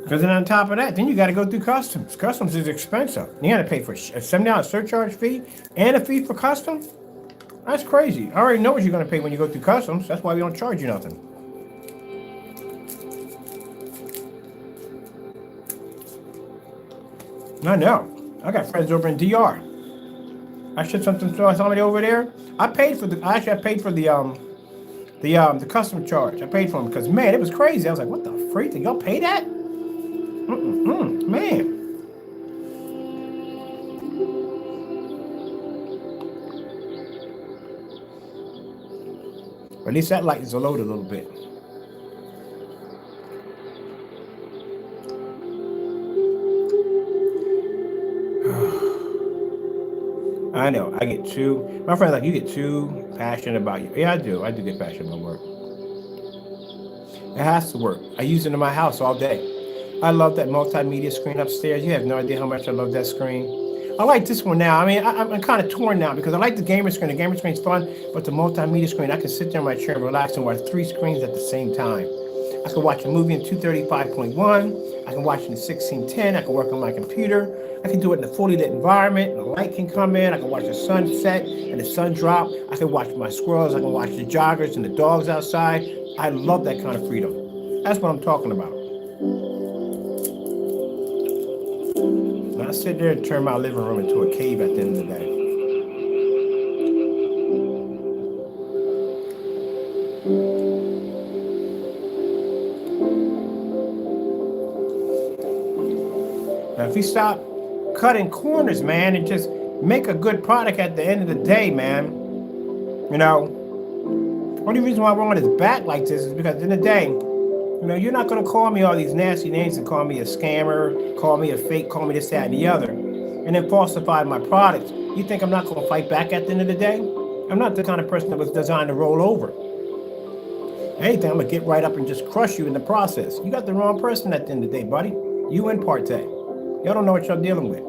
Because then on top of that, then you got to go through customs. Customs is expensive. You got to pay for a $70 surcharge fee and a fee for customs. That's crazy. I already know what you're going to pay when you go through customs. That's why we don't charge you nothing. I know. I got friends over in DR. I shipped something to somebody over there. I paid for the custom charge. I paid for them because, man, it was crazy. I was like, what the freak? Did y'all pay that? Man. But at least that light is loaded a little bit. I know. I get too. My friend's like, you get too passionate about you. Yeah, I do. I do get passionate about work. It has to work. I use it in my house all day. I love that multimedia screen upstairs. You have no idea how much I love that screen. I like this one now. I mean, I'm kind of torn now because I like the gamer screen. The gamer screen's fun, but the multimedia screen, I can sit there in my chair and relax and watch 3 screens at the same time. I can watch a movie in 235.1. I can watch it in 1610. I can work on my computer. I can do it in a fully lit environment. The light can come in. I can watch the sun set and the sun drop. I can watch my squirrels. I can watch the joggers and the dogs outside. I love that kind of freedom. That's what I'm talking about. I sit there and turn my living room into a cave at the end of the day. Now, if you stop cutting corners, man, and just make a good product at the end of the day, man, you know, only reason why I want his back like this is because at the end of the day, you know, you're not going to call me all these nasty names and call me a scammer, call me a fake, call me this, that, and the other, and then falsify my products. You think I'm not going to fight back at the end of the day? I'm not the kind of person that was designed to roll over. Anything, I'm going to get right up and just crush you in the process. You got the wrong person at the end of the day, buddy. You in parte. Y'all don't know what y'all dealing with.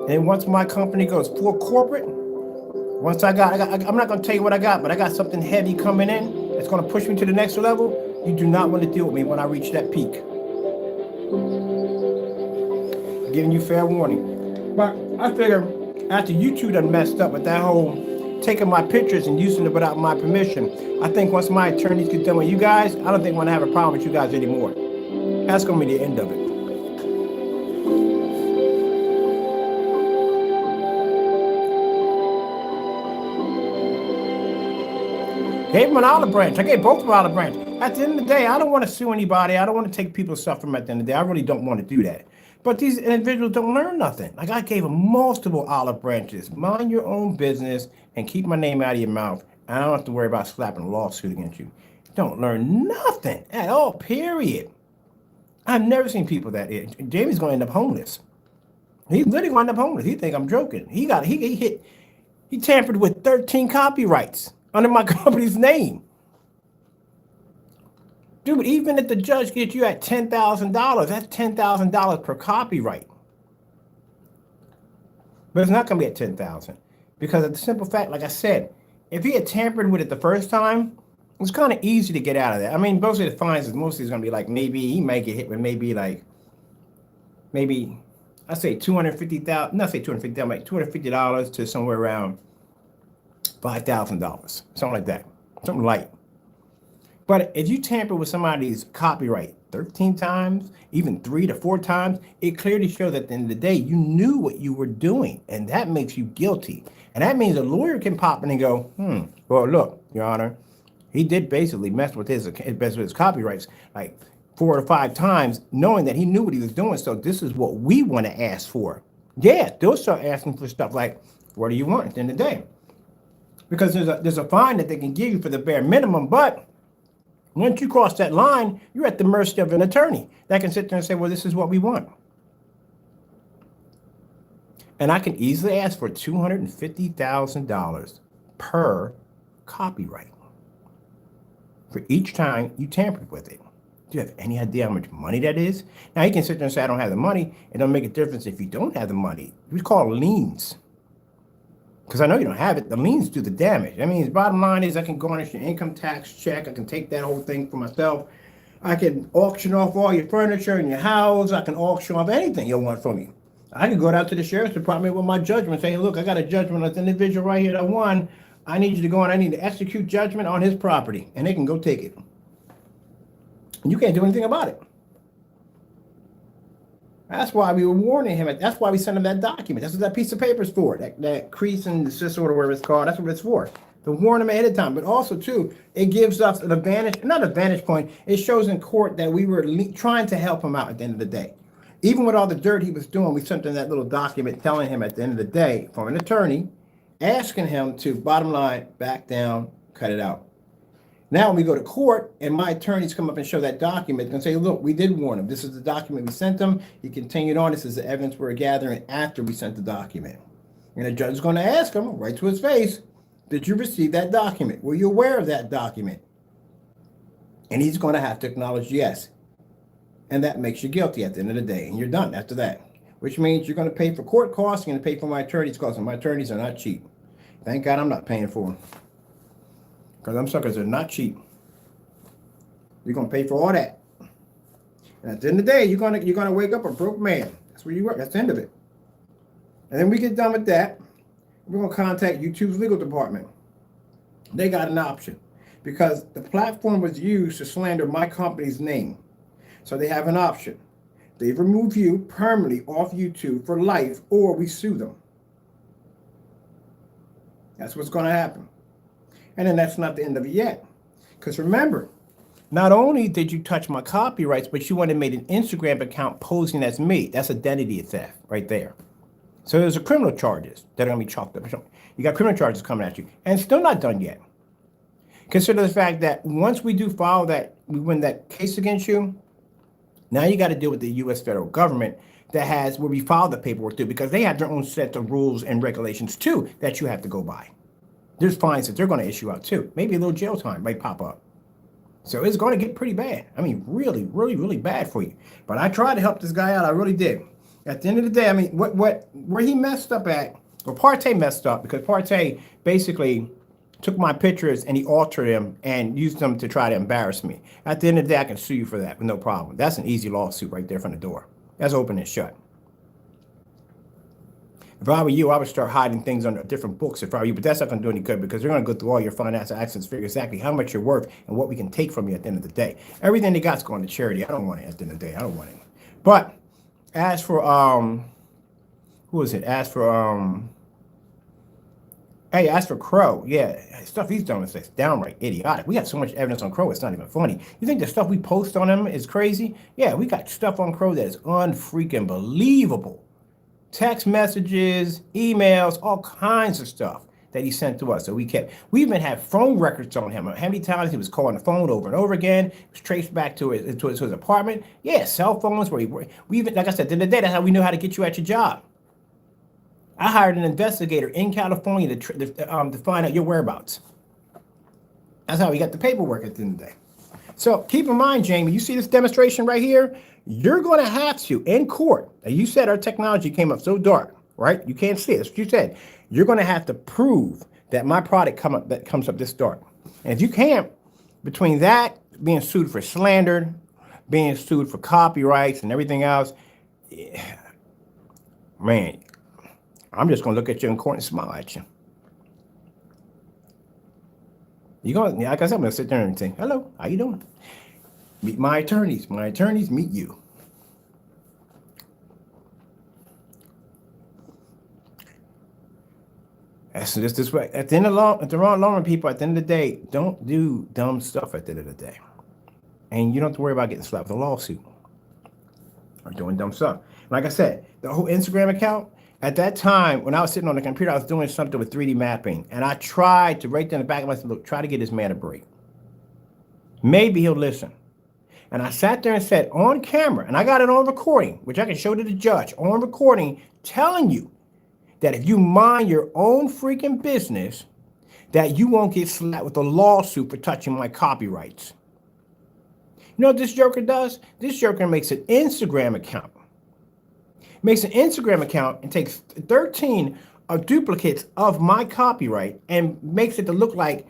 And once my company goes full corporate, Once I'm not going to tell you what I got, but I got something heavy coming in. It's going to push me to the next level. You do not want to deal with me when I reach that peak. I'm giving you fair warning. But I figure after YouTube done messed up with that whole taking my pictures and using it without my permission, I think once my attorneys get done with you guys, I don't think I'm going to have a problem with you guys anymore. That's going to be the end of it. Gave him an olive branch. I gave both of them olive branch. At the end of the day, I don't want to sue anybody. I don't want to take people's stuff from at the end of the day. I really don't want to do that. But these individuals don't learn nothing. Like I gave them multiple olive branches. Mind your own business and keep my name out of your mouth. I don't have to worry about slapping a lawsuit against you. Don't learn nothing at all, period. I've never seen people that age. Jamie's going to end up homeless. He's literally going to end up homeless. He think I'm joking. He tampered with 13 copyrights under my company's name. Dude, even if the judge gets you at $10,000, that's $10,000 per copyright. But it's not going to be at $10,000 because of the simple fact, like I said, if he had tampered with it the first time, it's kind of easy to get out of that. I mean, most of the fines is mostly going to be like maybe he might get hit with maybe I say $250,000, not say $250,000, like $250 to somewhere around $5,000, something like that, something light. But if you tamper with somebody's copyright 13 times, even 3 to 4 times, it clearly shows that at the end of the day, you knew what you were doing, and that makes you guilty. And that means a lawyer can pop in and go, well, look, Your Honor, he did basically mess with his copyrights like 4 or 5 times, knowing that he knew what he was doing. So this is what we want to ask for. Yeah, they'll start asking for stuff like, what do you want at the end of the day? Because there's a fine that they can give you for the bare minimum, but once you cross that line, you're at the mercy of an attorney that can sit there and say, well, this is what we want. And I can easily ask for $250,000 per copyright for each time you tampered with it. Do you have any idea how much money that is? Now, you can sit there and say, I don't have the money. It don't make a difference if you don't have the money. We call liens. Because I know you don't have it. The liens do the damage. I mean, the bottom line is I can garnish your income tax check. I can take that whole thing for myself. I can auction off all your furniture in your house. I can auction off anything you want from you. I can go down to the sheriff's department with my judgment and say, hey, look, I got a judgment on this individual right here that won. I need you to go and I need to execute judgment on his property. And they can go take it. And you can't do anything about it. That's why we were warning him. That's why we sent him that document. That's what that piece of paper is for. That crease and desist order, whatever it's called. That's what it's for. To warn him ahead of time. But also, too, it gives us an advantage, not a vantage point. It shows in court that we were trying to help him out at the end of the day. Even with all the dirt he was doing, we sent him that little document telling him at the end of the day from an attorney, asking him to, bottom line, back down, cut it out. Now, when we go to court and my attorneys come up and show that document and say, look, we did warn him. This is the document we sent him. He continued on. This is the evidence we're gathering after we sent the document. And the judge is going to ask him right to his face, did you receive that document? Were you aware of that document? And he's going to have to acknowledge yes. And that makes you guilty at the end of the day. And you're done after that, which means you're going to pay for court costs. You're going to pay for my attorney's costs. And my attorneys are not cheap. Thank God I'm not paying for them. Because them suckers are not cheap. You're going to pay for all that. And at the end of the day, you're gonna wake up a broke man. That's where you work. That's the end of it. And then we get done with that. We're going to contact YouTube's legal department. They got an option. Because the platform was used to slander my company's name. So they have an option. They remove you permanently off YouTube for life, or we sue them. That's what's going to happen. And then that's not the end of it yet. Because remember, not only did you touch my copyrights, but you went and made an Instagram account posing as me. That's identity theft right there. So there's a criminal charges that are going to be chalked up. You got criminal charges coming at you. And it's still not done yet. Consider the fact that once we do file that, we win that case against you, now you got to deal with the U.S. federal government that has, where we file the paperwork too, because they have their own set of rules and regulations too that you have to go by. There's fines that they're going to issue out too. Maybe a little jail time might pop up. So it's going to get pretty bad. I mean, really, really, really bad for you. But I tried to help this guy out. I really did. At the end of the day, I mean, where he messed up at, Well, Partey messed up because Partey basically took my pictures and he altered them and used them to try to embarrass me. At the end of the day, I can sue you for that with no problem. That's an easy lawsuit right there from the door. That's open and shut. If I were you, I would start hiding things under different books if I were you, but that's not going to do any good because they're going to go through all your financial assets, figure exactly how much you're worth and what we can take from you at the end of the day. Everything they got's going to charity. I don't want it at the end of the day. I don't want it. But as for, who is it? As for Crow, yeah, stuff he's done is downright idiotic. We have so much evidence on Crow, it's not even funny. You think the stuff we post on him is crazy? Yeah, we got stuff on Crow that is unfreaking believable. Text messages, emails, all kinds of stuff that he sent to us. So we even had phone records on him. How many times he was calling the phone over and over again. It was traced back to his apartment. Yeah, cell phones where we even, like I said, at the end of the day, that's how we knew how to get you at your job. I hired an investigator in California to find out your whereabouts. That's how we got the paperwork at the end of the day. So keep in mind, Jamie, you see this demonstration right here? You're going to have to, in court, and you said our technology came up so dark, right? You can't see it. That's what you said. You're going to have to prove that my product comes up this dark. And if you can't, between that, being sued for slander, being sued for copyrights and everything else, man, I'm just going to look at you in court and smile at you. Like I said, I'm going to sit there and say, hello, how you doing? Meet my attorneys. My attorneys meet you. That's just this way. At the end of the long run, people, at the end of the day, don't do dumb stuff at the end of the day. And you don't have to worry about getting slapped with a lawsuit or doing dumb stuff. Like I said, the whole Instagram account, at that time, when I was sitting on the computer, I was doing something with 3D mapping. And I tried to, right there in the back of my head, look, try to get this man a break. Maybe he'll listen. And I sat there and said on camera, and I got it on recording, which I can show to the judge, on recording, telling you that if you mind your own freaking business, that you won't get slapped with a lawsuit for touching my copyrights. You know what this joker does? This joker makes an Instagram account. Makes an Instagram account and takes 13 duplicates of my copyright and makes it to look like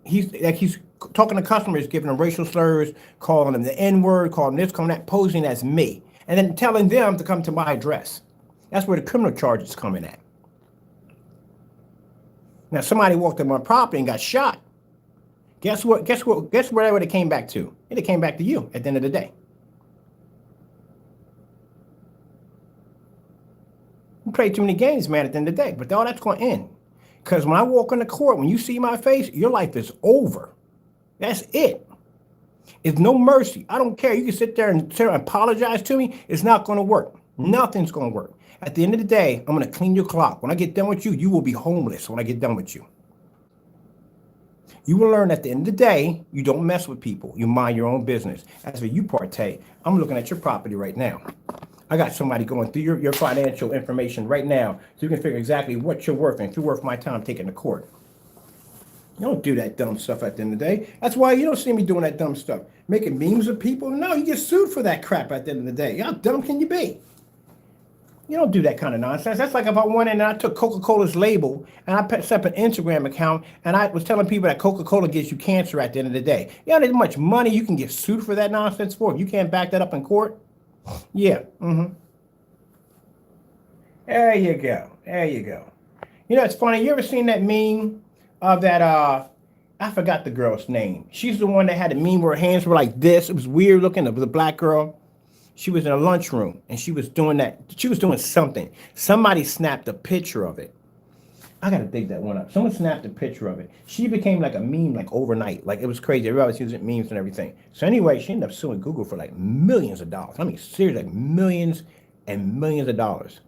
he's talking to customers, giving them racial slurs, calling them the N-word, calling them this, calling that, posing as me, and then telling them to come to my address. That's where the criminal charges come in at. Now, somebody walked on my property and got shot. Guess what? Guess where it came back to? It came back to you at the end of the day. You play too many games, man, at the end of the day. But all that's going to end. Because when I walk in the court, when you see my face, your life is over. That's it. It's no mercy. I don't care. You can sit there and apologize to me. It's not going to work. Nothing's going to work. At the end of the day, I'm going to clean your clock. When I get done with you, you will be homeless when I get done with you. You will learn at the end of the day, you don't mess with people. You mind your own business. As for you, Partey, I'm looking at your property right now. I got somebody going through your financial information right now so you can figure exactly what you're worth and if you're worth my time taking to court. You don't do that dumb stuff at the end of the day. That's why you don't see me doing that dumb stuff. Making memes of people. No, you get sued for that crap at the end of the day. How dumb can you be? You don't do that kind of nonsense. That's like if I went in and I took Coca-Cola's label and I set up an Instagram account and I was telling people that Coca-Cola gives you cancer at the end of the day. You know how much money you can get sued for that nonsense for if you can't back that up in court? Yeah. There you go. There you go. You know, it's funny. You ever seen that meme of that, I forgot the girl's name. She's the one that had a meme where her hands were like this. It was weird looking. It was a black girl. She was in a lunchroom and she was doing that. She was doing something. Somebody snapped a picture of it. I got to dig that one up. Someone snapped a picture of it. She became like a meme like overnight. Like it was crazy. Everybody was using memes and everything. So anyway, she ended up suing Google for like millions of dollars. I mean, seriously, like millions and millions of dollars.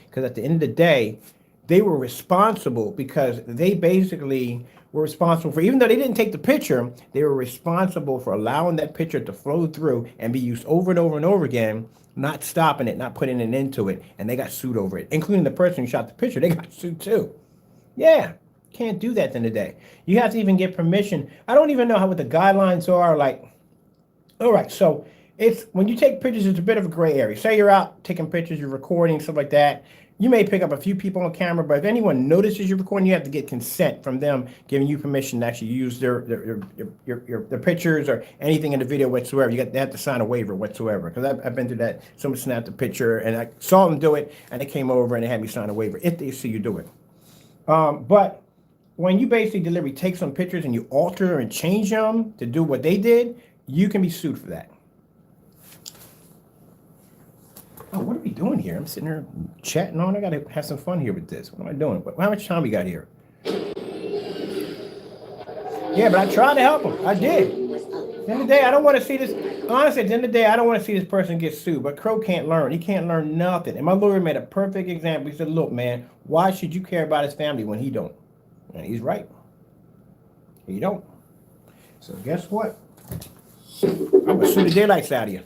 Because at the end of the day, they were responsible because they basically were responsible for, even though they didn't take the picture, they were responsible for allowing that picture to flow through and be used over and over and over again, not stopping it, not putting it into it. And they got sued over it, including the person who shot the picture. They got sued too. Yeah, can't do that at the end of the day. You have to even get permission. I don't even know what the guidelines are. Like, all right, so it's when you take pictures, it's a bit of a gray area. Say you're out taking pictures, you're recording, stuff like that. You may pick up a few people on camera, but if anyone notices you're recording, you have to get consent from them giving you permission to actually use their pictures or anything in the video whatsoever. They have to sign a waiver whatsoever. Because I've been through that. Someone snapped a picture and I saw them do it, and they came over and they had me sign a waiver if they see you do it. But when you basically deliberately take some pictures and you alter and change them to do what they did, you can be sued for that. Oh, what are we doing here? I'm sitting here chatting on. I got to have some fun here with this. What am I doing? How much time we got here? Yeah, but I tried to help him. I did. At the end of the day, I don't want to see this. Honestly, at the end of the day, I don't want to see this person get sued. But Crow can't learn. He can't learn nothing. And my lawyer made a perfect example. He said, look, man, why should you care about his family when he don't? And he's right. He don't. So guess what? I'm going to sue the daylights out of you.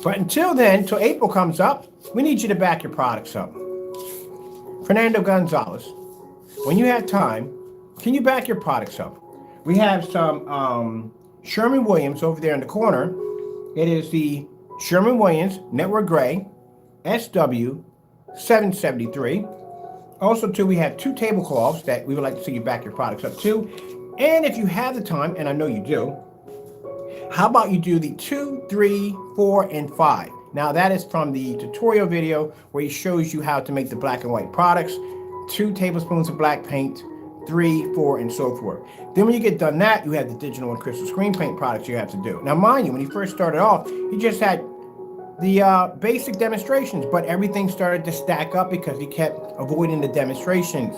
But until then, until April comes up, we need you to back your products up. Fernando Gonzalez, when you have time, can you back your products up? We have some Sherwin-Williams over there in the corner. It is the Sherwin-Williams Network Gray SW 773. Also, too, we have 2 tablecloths that we would like to see you back your products up to. And if you have the time, and I know you do, how about you do the 2, 3, 4, and 5? Now, that is from the tutorial video where he shows you how to make the black and white products. 2 tablespoons of black paint, 3, 4, and so forth. Then when you get done that, you have the digital and crystal screen paint products you have to do. Now, mind you, when he first started off, he just had the basic demonstrations, but everything started to stack up because he kept avoiding the demonstrations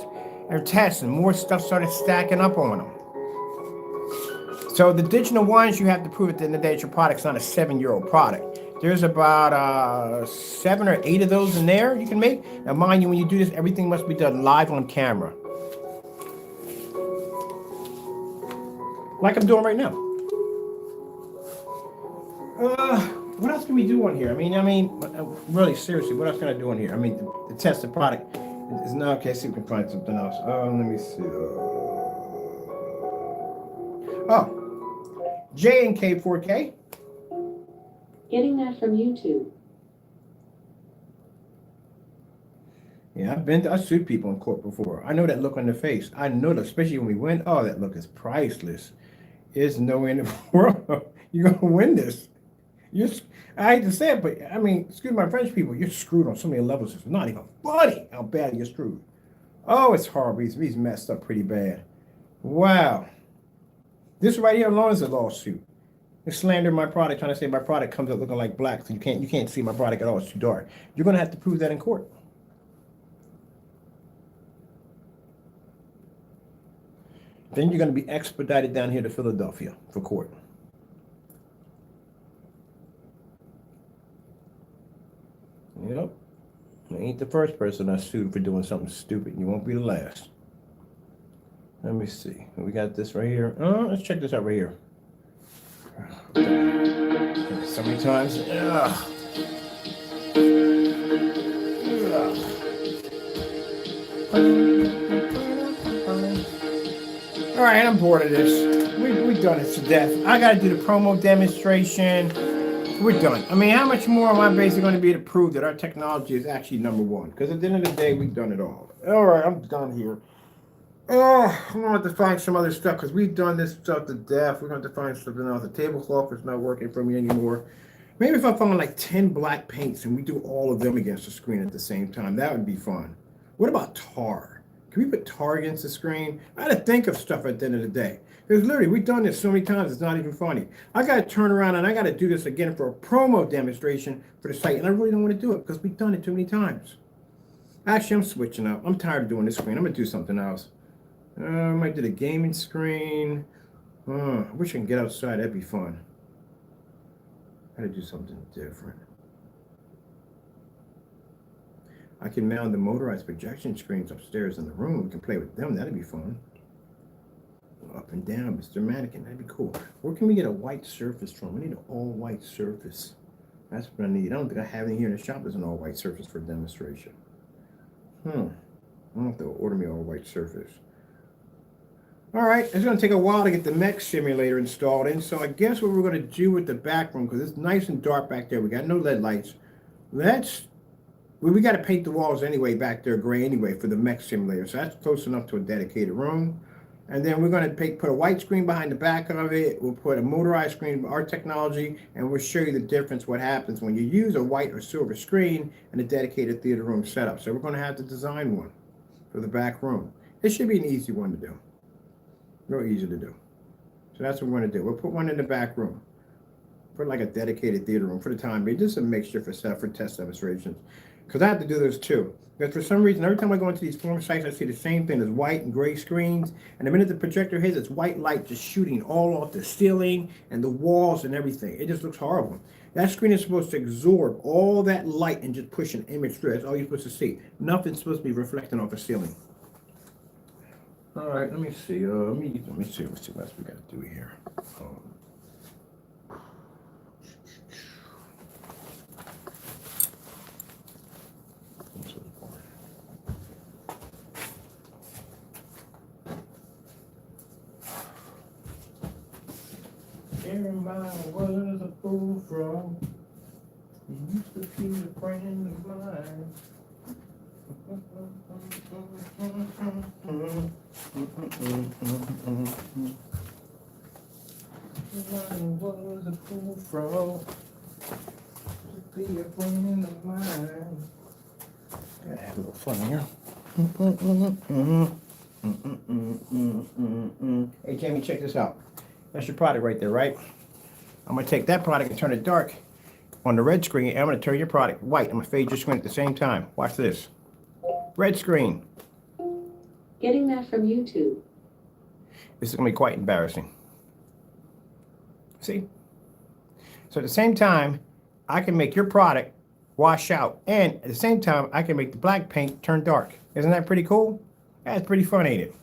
or tests, and more stuff started stacking up on him. So the digital ones, you have to prove at the end of the day that your product's not a 7-year-old product. There's about 7 or 8 of those in there you can make. Now, mind you, when you do this, everything must be done live on camera. Like I'm doing right now. What else can we do on here? I mean, really, seriously, what else can I do on here? I mean, to test the product is not okay. See if we can find something else. Let me see. J&K 4K. Getting that from YouTube. Yeah, I sued people in court before. I know that look on their face. I know that, especially when we win. Oh, that look is priceless. There's no way in the world you're gonna win this. I hate to say it, but I mean, excuse my French people, you're screwed on so many levels. It's not even funny how bad you're screwed. Oh, it's horrible. He's messed up pretty bad. Wow. This right here alone is a lawsuit. They slander my product, trying to say my product comes up looking like black, so you can't see my product at all. It's too dark. You're gonna have to prove that in court. Then you're gonna be expedited down here to Philadelphia for court. Yep. You ain't the first person I sued for doing something stupid. You won't be the last. Let me see. We got this right here. Let's check this out right here. So many times. Ugh. All right, I'm bored of this. We've done it to death. I got to do the promo demonstration. We're done. I mean, how much more am I basically going to be to prove that our technology is actually number one? Because at the end of the day, we've done it all. All right, I'm done here. Oh, I'm going to have to find some other stuff because we've done this stuff to death. We're going to have to find something else. The tablecloth is not working for me anymore. Maybe if I found like 10 black paints and we do all of them against the screen at the same time, that would be fun. What about tar? Can we put tar against the screen? I had to think of stuff at the end of the day. Because literally, we've done this so many times, it's not even funny. I got to turn around and I got to do this again for a promo demonstration for the site. And I really don't want to do it because we've done it too many times. Actually, I'm switching up. I'm tired of doing this screen. I'm going to do something else. I might do the gaming screen. I wish I could get outside. That'd be fun. I got to do something different. I can mount the motorized projection screens upstairs in the room. We can play with them. That'd be fun. Up and down, Mr. Mannequin. That'd be cool. Where can we get a white surface from? We need an all-white surface. That's what I need. I don't think I have any here in the shop. There's an all-white surface for demonstration. I'm going to have to order me all white surface. All right, it's going to take a while to get the mech simulator installed in, so I guess what we're going to do with the back room, because it's nice and dark back there, we got no LED lights. We got to paint the walls anyway back there gray anyway for the mech simulator, so that's close enough to a dedicated room. And then we're going to put a white screen behind the back of it. We'll put a motorized screen, our technology, and we'll show you the difference, what happens when you use a white or silver screen in a dedicated theater room setup. So we're going to have to design one for the back room. It should be an easy one to do. Real easy to do. So that's what we're going to do. We'll put one in the back room. Put like a dedicated theater room for the time being, just a mixture for test demonstrations. Because I have to do those too. Because for some reason, every time I go into these forum sites, I see the same thing. There's white and gray screens. And the minute the projector hits, it's white light just shooting all off the ceiling and the walls and everything. It just looks horrible. That screen is supposed to absorb all that light and just push an image through. That's all you're supposed to see. Nothing's supposed to be reflecting off the ceiling. All right, let me see. Let me see what else we got to do here. Jeremiah was a fool from. He used to be a friend of mine. Jeremiah was a fool from. To be a friend of mine. Gotta have a little fun here. Hey, Jamie, check this out. That's your product right there, right? I'm going to take that product and turn it dark on the red screen, and I'm going to turn your product white. I'm going to fade your screen at the same time. Watch this. Red screen. Getting that from YouTube. This is going to be quite embarrassing. See? So at the same time, I can make your product wash out, and at the same time, I can make the black paint turn dark. Isn't that pretty cool? That's pretty fun, ain't it?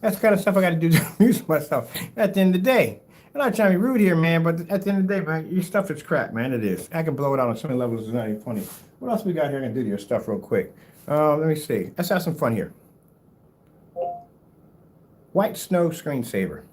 That's the kind of stuff I got to do to amuse myself at the end of the day. I'm not trying to be rude here, man, but at the end of the day, man, your stuff is crap, man. It is. I can blow it out on so many levels. It's not even funny. What else we got here? I'm going to do to your stuff real quick. Let me see. Let's have some fun here. White snow screensaver.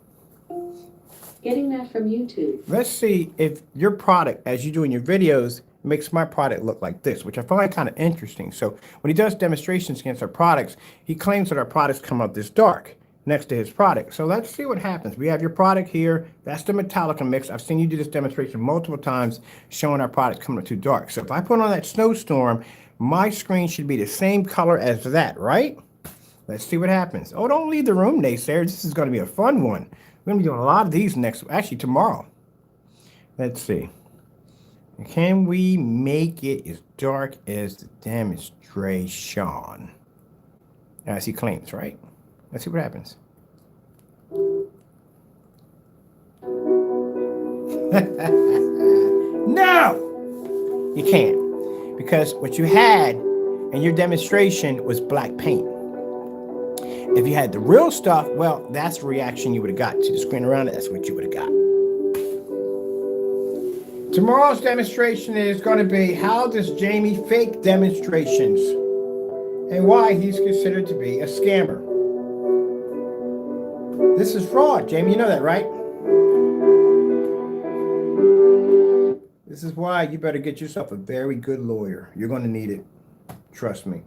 Getting that from YouTube. Let's see if your product, as you do in your videos, makes my product look like this, which I find kind of interesting. So when he does demonstrations against our products, he claims that our products come out this dark next to his product. So let's see what happens. We have your product here. That's the Metallica mix. I've seen you do this demonstration multiple times showing our product coming up too dark. So if I put on that snowstorm, my screen should be the same color as that, right? Let's see what happens. Oh, don't leave the room, naysayers. This is going to be a fun one. We're going to be doing a lot of these actually tomorrow. Let's see. Can we make it as dark as the demonstration? As he claims, right? Let's see what happens. No! You can't. Because what you had in your demonstration was black paint. If you had the real stuff, well, that's the reaction you would have got. To the screen around it, that's what you would have got. Tomorrow's demonstration is going to be how does Jamie fake demonstrations and why he's considered to be a scammer. This is fraud, Jamie. You know that, right? This is why you better get yourself a very good lawyer. You're going to need it. Trust me.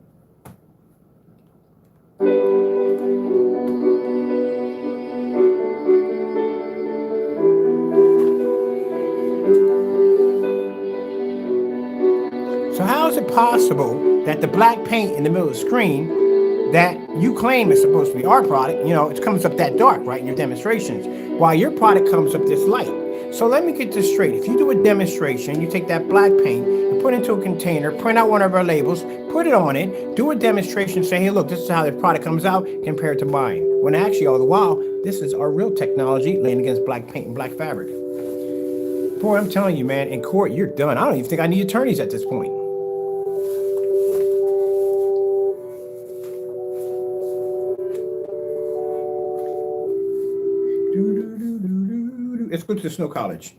So how is it possible that the black paint in the middle of the screen that you claim is supposed to be our product, you know, it comes up that dark, right, in your demonstrations, while your product comes up this light? So let me get this straight. If you do a demonstration, you take that black paint, you put it into a container, print out one of our labels, put it on it, do a demonstration, say, hey, look, this is how the product comes out compared to mine. When actually, all the while, this is our real technology laying against black paint and black fabric. Boy, I'm telling you, man, in court, you're done. I don't even think I need attorneys at this point. Let's go to the Snow Cottage.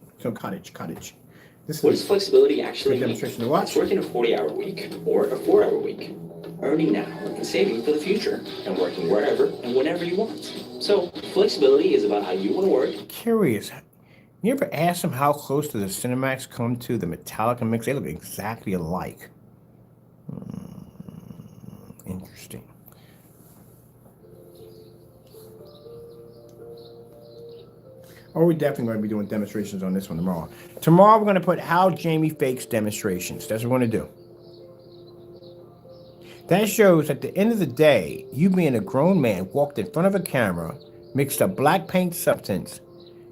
This What is flexibility actually mean? demonstration to watch. It's working a 40-hour week or a 4-hour week. earning now and saving for the future, and working wherever and whenever you want. So, flexibility is about how you want to work. Curious. You ever ask them how close to the Cinemax come to the Metallica mix? They look exactly alike. Interesting. Oh, we're definitely going to be doing demonstrations on this one tomorrow. Tomorrow we're going to put how Jamie fakes demonstrations. That's what we're going to do. That shows at the end of the day, you being a grown man walked in front of a camera, mixed a black paint substance,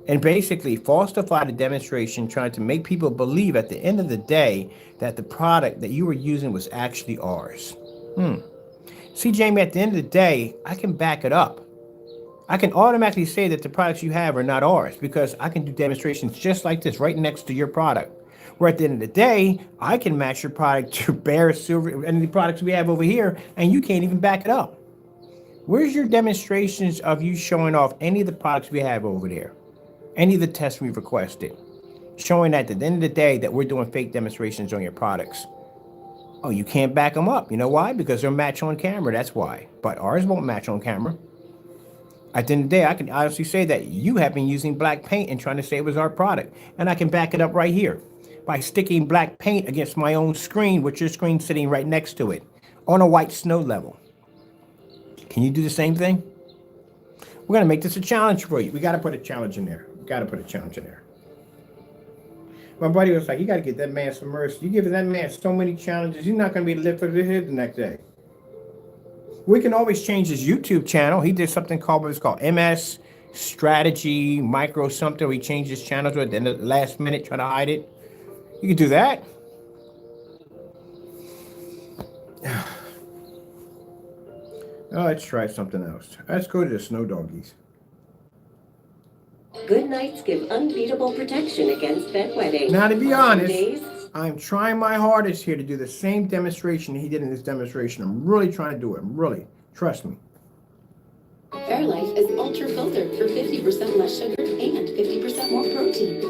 and basically falsified a demonstration trying to make people believe at the end of the day that the product that you were using was actually ours. See, Jamie, at the end of the day, I can back it up. I can automatically say that the products you have are not ours because I can do demonstrations just like this right next to your product. Where at the end of the day, I can match your product to Bear, Silver, and the products we have over here, and you can't even back it up. Where's your demonstrations of you showing off any of the products we have over there? Any of the tests we've requested? Showing that at the end of the day that we're doing fake demonstrations on your products. Oh, you can't back them up. You know why? Because they'll match on camera, that's why. But ours won't match on camera. At the end of the day, I can honestly say that you have been using black paint and trying to say it was our product. And I can back it up right here by sticking black paint against my own screen with your screen sitting right next to it on a white snow level. Can you do the same thing? We're going to make this a challenge for you. We got to put a challenge in there. My buddy was like, you got to get that man some mercy. You give that man so many challenges, he's not going to be able to lift up his head the next day. We can always change his YouTube channel. He did something called what's called MS Strategy Micro something. We changed his channel to it in the last minute, try to hide it. You can do that. Oh, let's try something else. Let's go to the snow doggies. Good nights give unbeatable protection against bedwetting. Now, to be honest, Days, I'm trying my hardest here to do the same demonstration he did in this demonstration. I'm really trying to do it. Really. Trust me. Fairlife is ultra filtered for 50% less sugar and 50% more protein.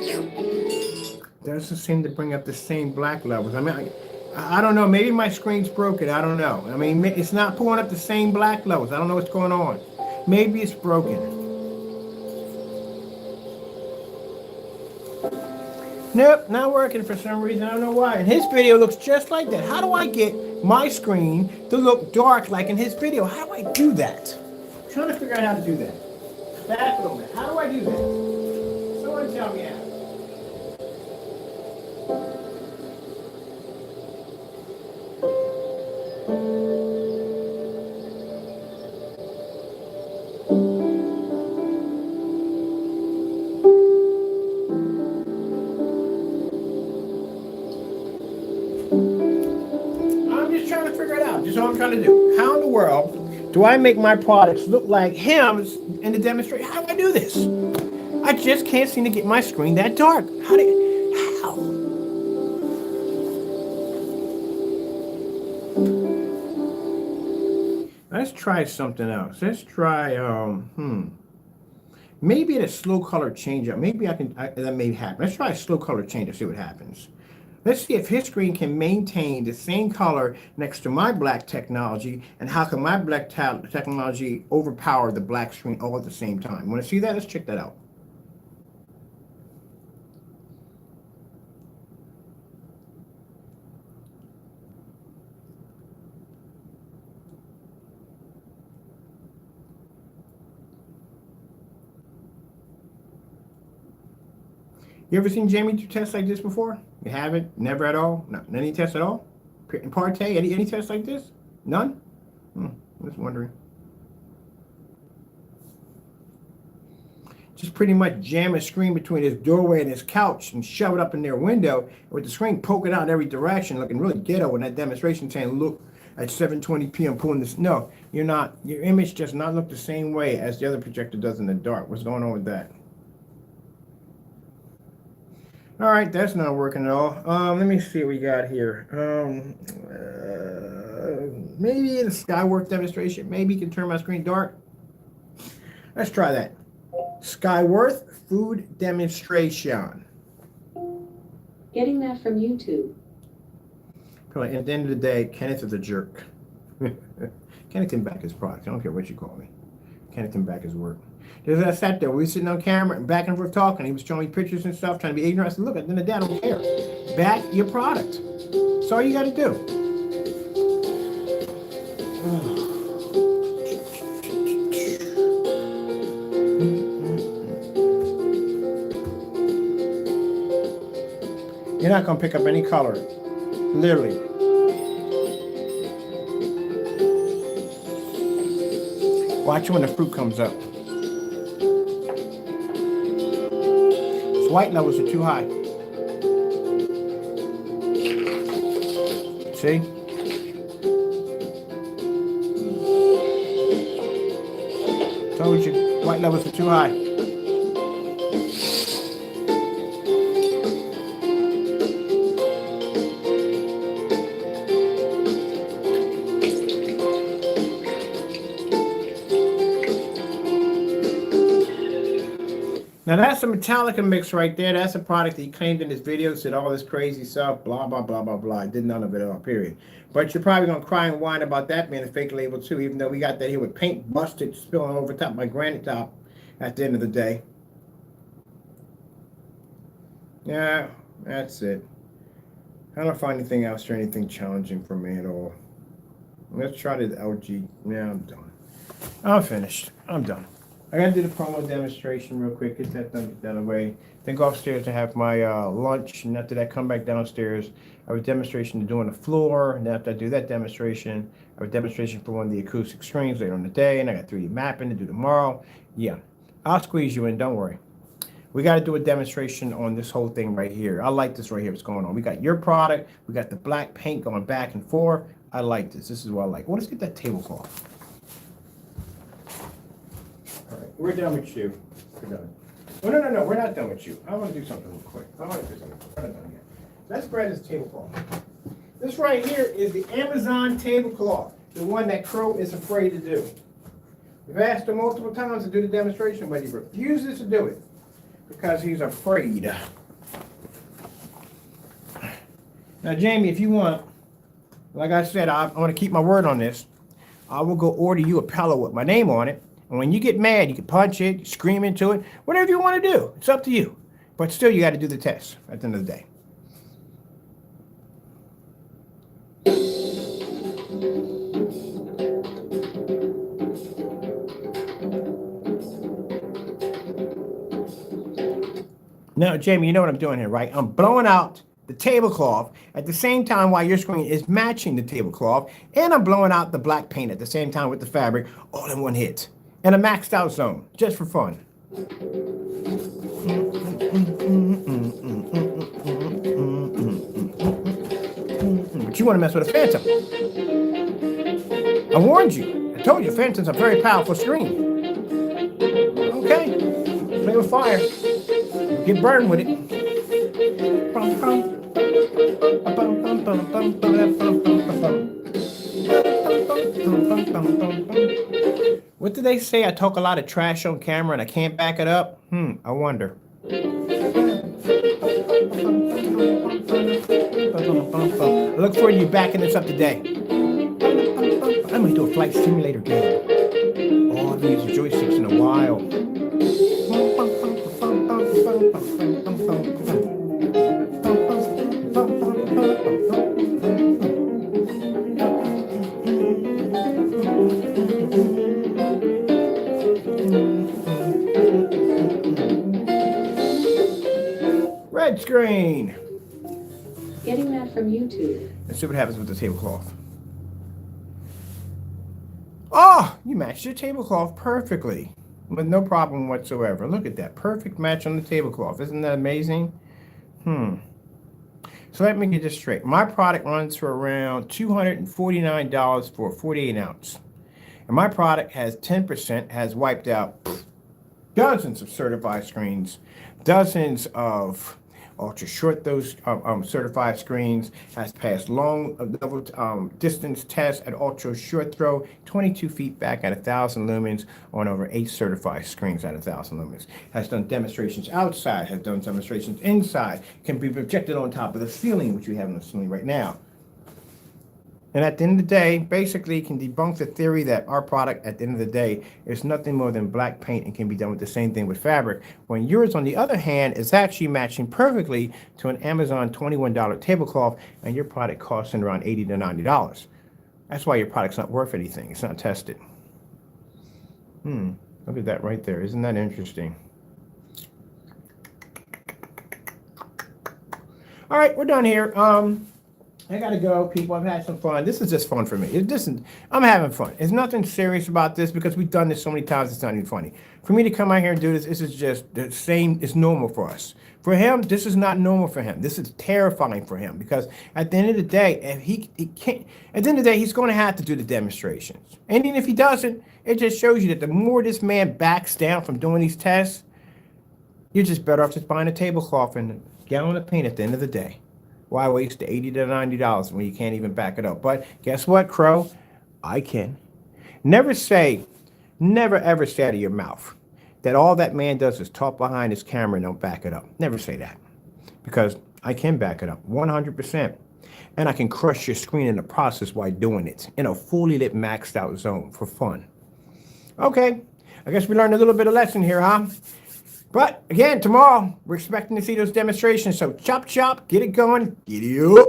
Doesn't seem to bring up the same black levels. I mean, I don't know. Maybe my screen's broken. I don't know. I mean, it's not pulling up the same black levels. I don't know what's going on. Maybe it's broken. Nope, not working for some reason. I don't know why. And his video looks just like that. How do I get my screen to look dark like in his video? How do I do that? I'm trying to figure out how to do that. Back a little bit. How do I do that? Someone tell me how. That's all I'm trying to do. How in the world do I make my products look like him in the demonstration? How do I do this? I just can't seem to get my screen that dark. How? Let's try something else. Let's try, maybe a slow color change up. Maybe that may happen. Let's try a slow color change and see what happens. Let's see if his screen can maintain the same color next to my black technology, and how can my black technology overpower the black screen all at the same time. Want to see that? Let's check that out. You ever seen Jamie do tests like this before? You haven't? Never at all? Not any tests at all? In parte? Any tests like this? None? I'm just wondering. Just pretty much jam a screen between his doorway and his couch and shove it up in their window with the screen poking out in every direction, looking really ghetto in that demonstration saying, look, at 7:20 p.m. pulling this. No, you're not. Your image does not look the same way as the other projector does in the dark. What's going on with that? All right, that's not working at all. Let me see what we got here. Maybe in a Skyworth demonstration, maybe you can turn my screen dark. Let's try that. Skyworth food demonstration. Getting that from YouTube. At the end of the day, Kenneth is a jerk. Kenneth came back his product. I don't care what you call me. Kenneth came back his work. There's that sat there. We were sitting on camera and back and forth talking. He was showing me pictures and stuff, trying to be ignorant. I said, look, at the end of the day, I don't care. Back your product. That's all you got to do. You're not going to pick up any color. Literally. Watch when the fruit comes up. Its white levels are too high. See? Told you, white levels are too high. Now that's a Metallica mix right there. That's a product that he claimed in his video, said all this crazy stuff, blah, blah, blah, blah, blah. I did none of it at all, period. But you're probably going to cry and whine about that being a fake label too, even though we got that here with paint busted, spilling over top my granite top at the end of the day. Yeah, that's it. I don't find anything else or anything challenging for me at all. Let's try the LG. Yeah, I'm done. I'm finished. I'm done. I gotta do the promo demonstration real quick, get that done away. Then go upstairs to have my lunch, and after that, come back downstairs. I have a demonstration to do on the floor, and after I do that demonstration, I have a demonstration for one of the acoustic screens later in the day, and I got 3D mapping to do tomorrow. Yeah, I'll squeeze you in, don't worry. We got to do a demonstration on this whole thing right here. I like this right here, what's going on. We got your product, we got the black paint going back and forth. I like this. This is what I like. Well, let's get that tablecloth. All right, we're done with you. We're done. Oh, no, we're not done with you. I want to do something real quick. We're not done yet. Let's grab this tablecloth. This right here is the Amazon tablecloth, the one that Crow is afraid to do. We've asked him multiple times to do the demonstration, but he refuses to do it because he's afraid. Now, Jamie, if you want, like I said, I want to keep my word on this. I will go order you a pillow with my name on it. And when you get mad, you can punch it, scream into it, whatever you want to do. It's up to you. But still, you got to do the test at the end of the day. Now, Jamie, you know what I'm doing here, right? I'm blowing out the tablecloth at the same time while your screen is matching the tablecloth, and I'm blowing out the black paint at the same time with the fabric, all in one hit. In a maxed out zone, just for fun. But you want to mess with a Phantom. I warned you. I told you Phantom's a very powerful screen. Okay, play with fire. Get burned with it. What did they say? I talk a lot of trash on camera and I can't back it up? I wonder. I look forward to you backing this up today. I'm going to do a flight simulator game. Oh, I've used joysticks in a while. Red screen. Getting that from YouTube. Let's see what happens with the tablecloth. Oh, you matched your tablecloth perfectly with no problem whatsoever. Look at that. Perfect match on the tablecloth. Isn't that amazing? So let me get this straight. My product runs for around $249 for a 48 ounce. And my product has 10%, has wiped out dozens of certified screens, dozens of ultra short those certified screens, has passed long level distance tests at ultra short throw, 22 feet back at 1,000 lumens on over 8 certified screens at 1,000 lumens. Has done demonstrations outside, has done demonstrations inside, can be projected on top of the ceiling, which we have on the ceiling right now. And at the end of the day, basically can debunk the theory that our product at the end of the day is nothing more than black paint and can be done with the same thing with fabric. When yours, on the other hand, is actually matching perfectly to an Amazon $21 tablecloth and your product costing around $80 to $90. That's why your product's not worth anything. It's not tested. Look at that right there. Isn't that interesting? All right, we're done here. I gotta go, people. I've had some fun. This is just fun for me. I'm having fun. There's nothing serious about this because we've done this so many times. It's not even funny. For me to come out here and do this, this is just the same. It's normal for us. For him, this is not normal for him. This is terrifying for him because at the end of the day, if he can't. At the end of the day, he's going to have to do the demonstrations. And even if he doesn't, it just shows you that the more this man backs down from doing these tests, you're just better off just buying a tablecloth and a gallon of paint at the end of the day. Why waste the $80 to $90 when you can't even back it up? But guess what, Crow? I can. Never ever say out of your mouth that all that man does is talk behind his camera and don't back it up. Never say that. Because I can back it up 100%. And I can crush your screen in the process while doing it in a fully lit, maxed out zone for fun. Okay, I guess we learned a little bit of lesson here, huh? But again, tomorrow, we're expecting to see those demonstrations. So chop, chop, get it going, get it up.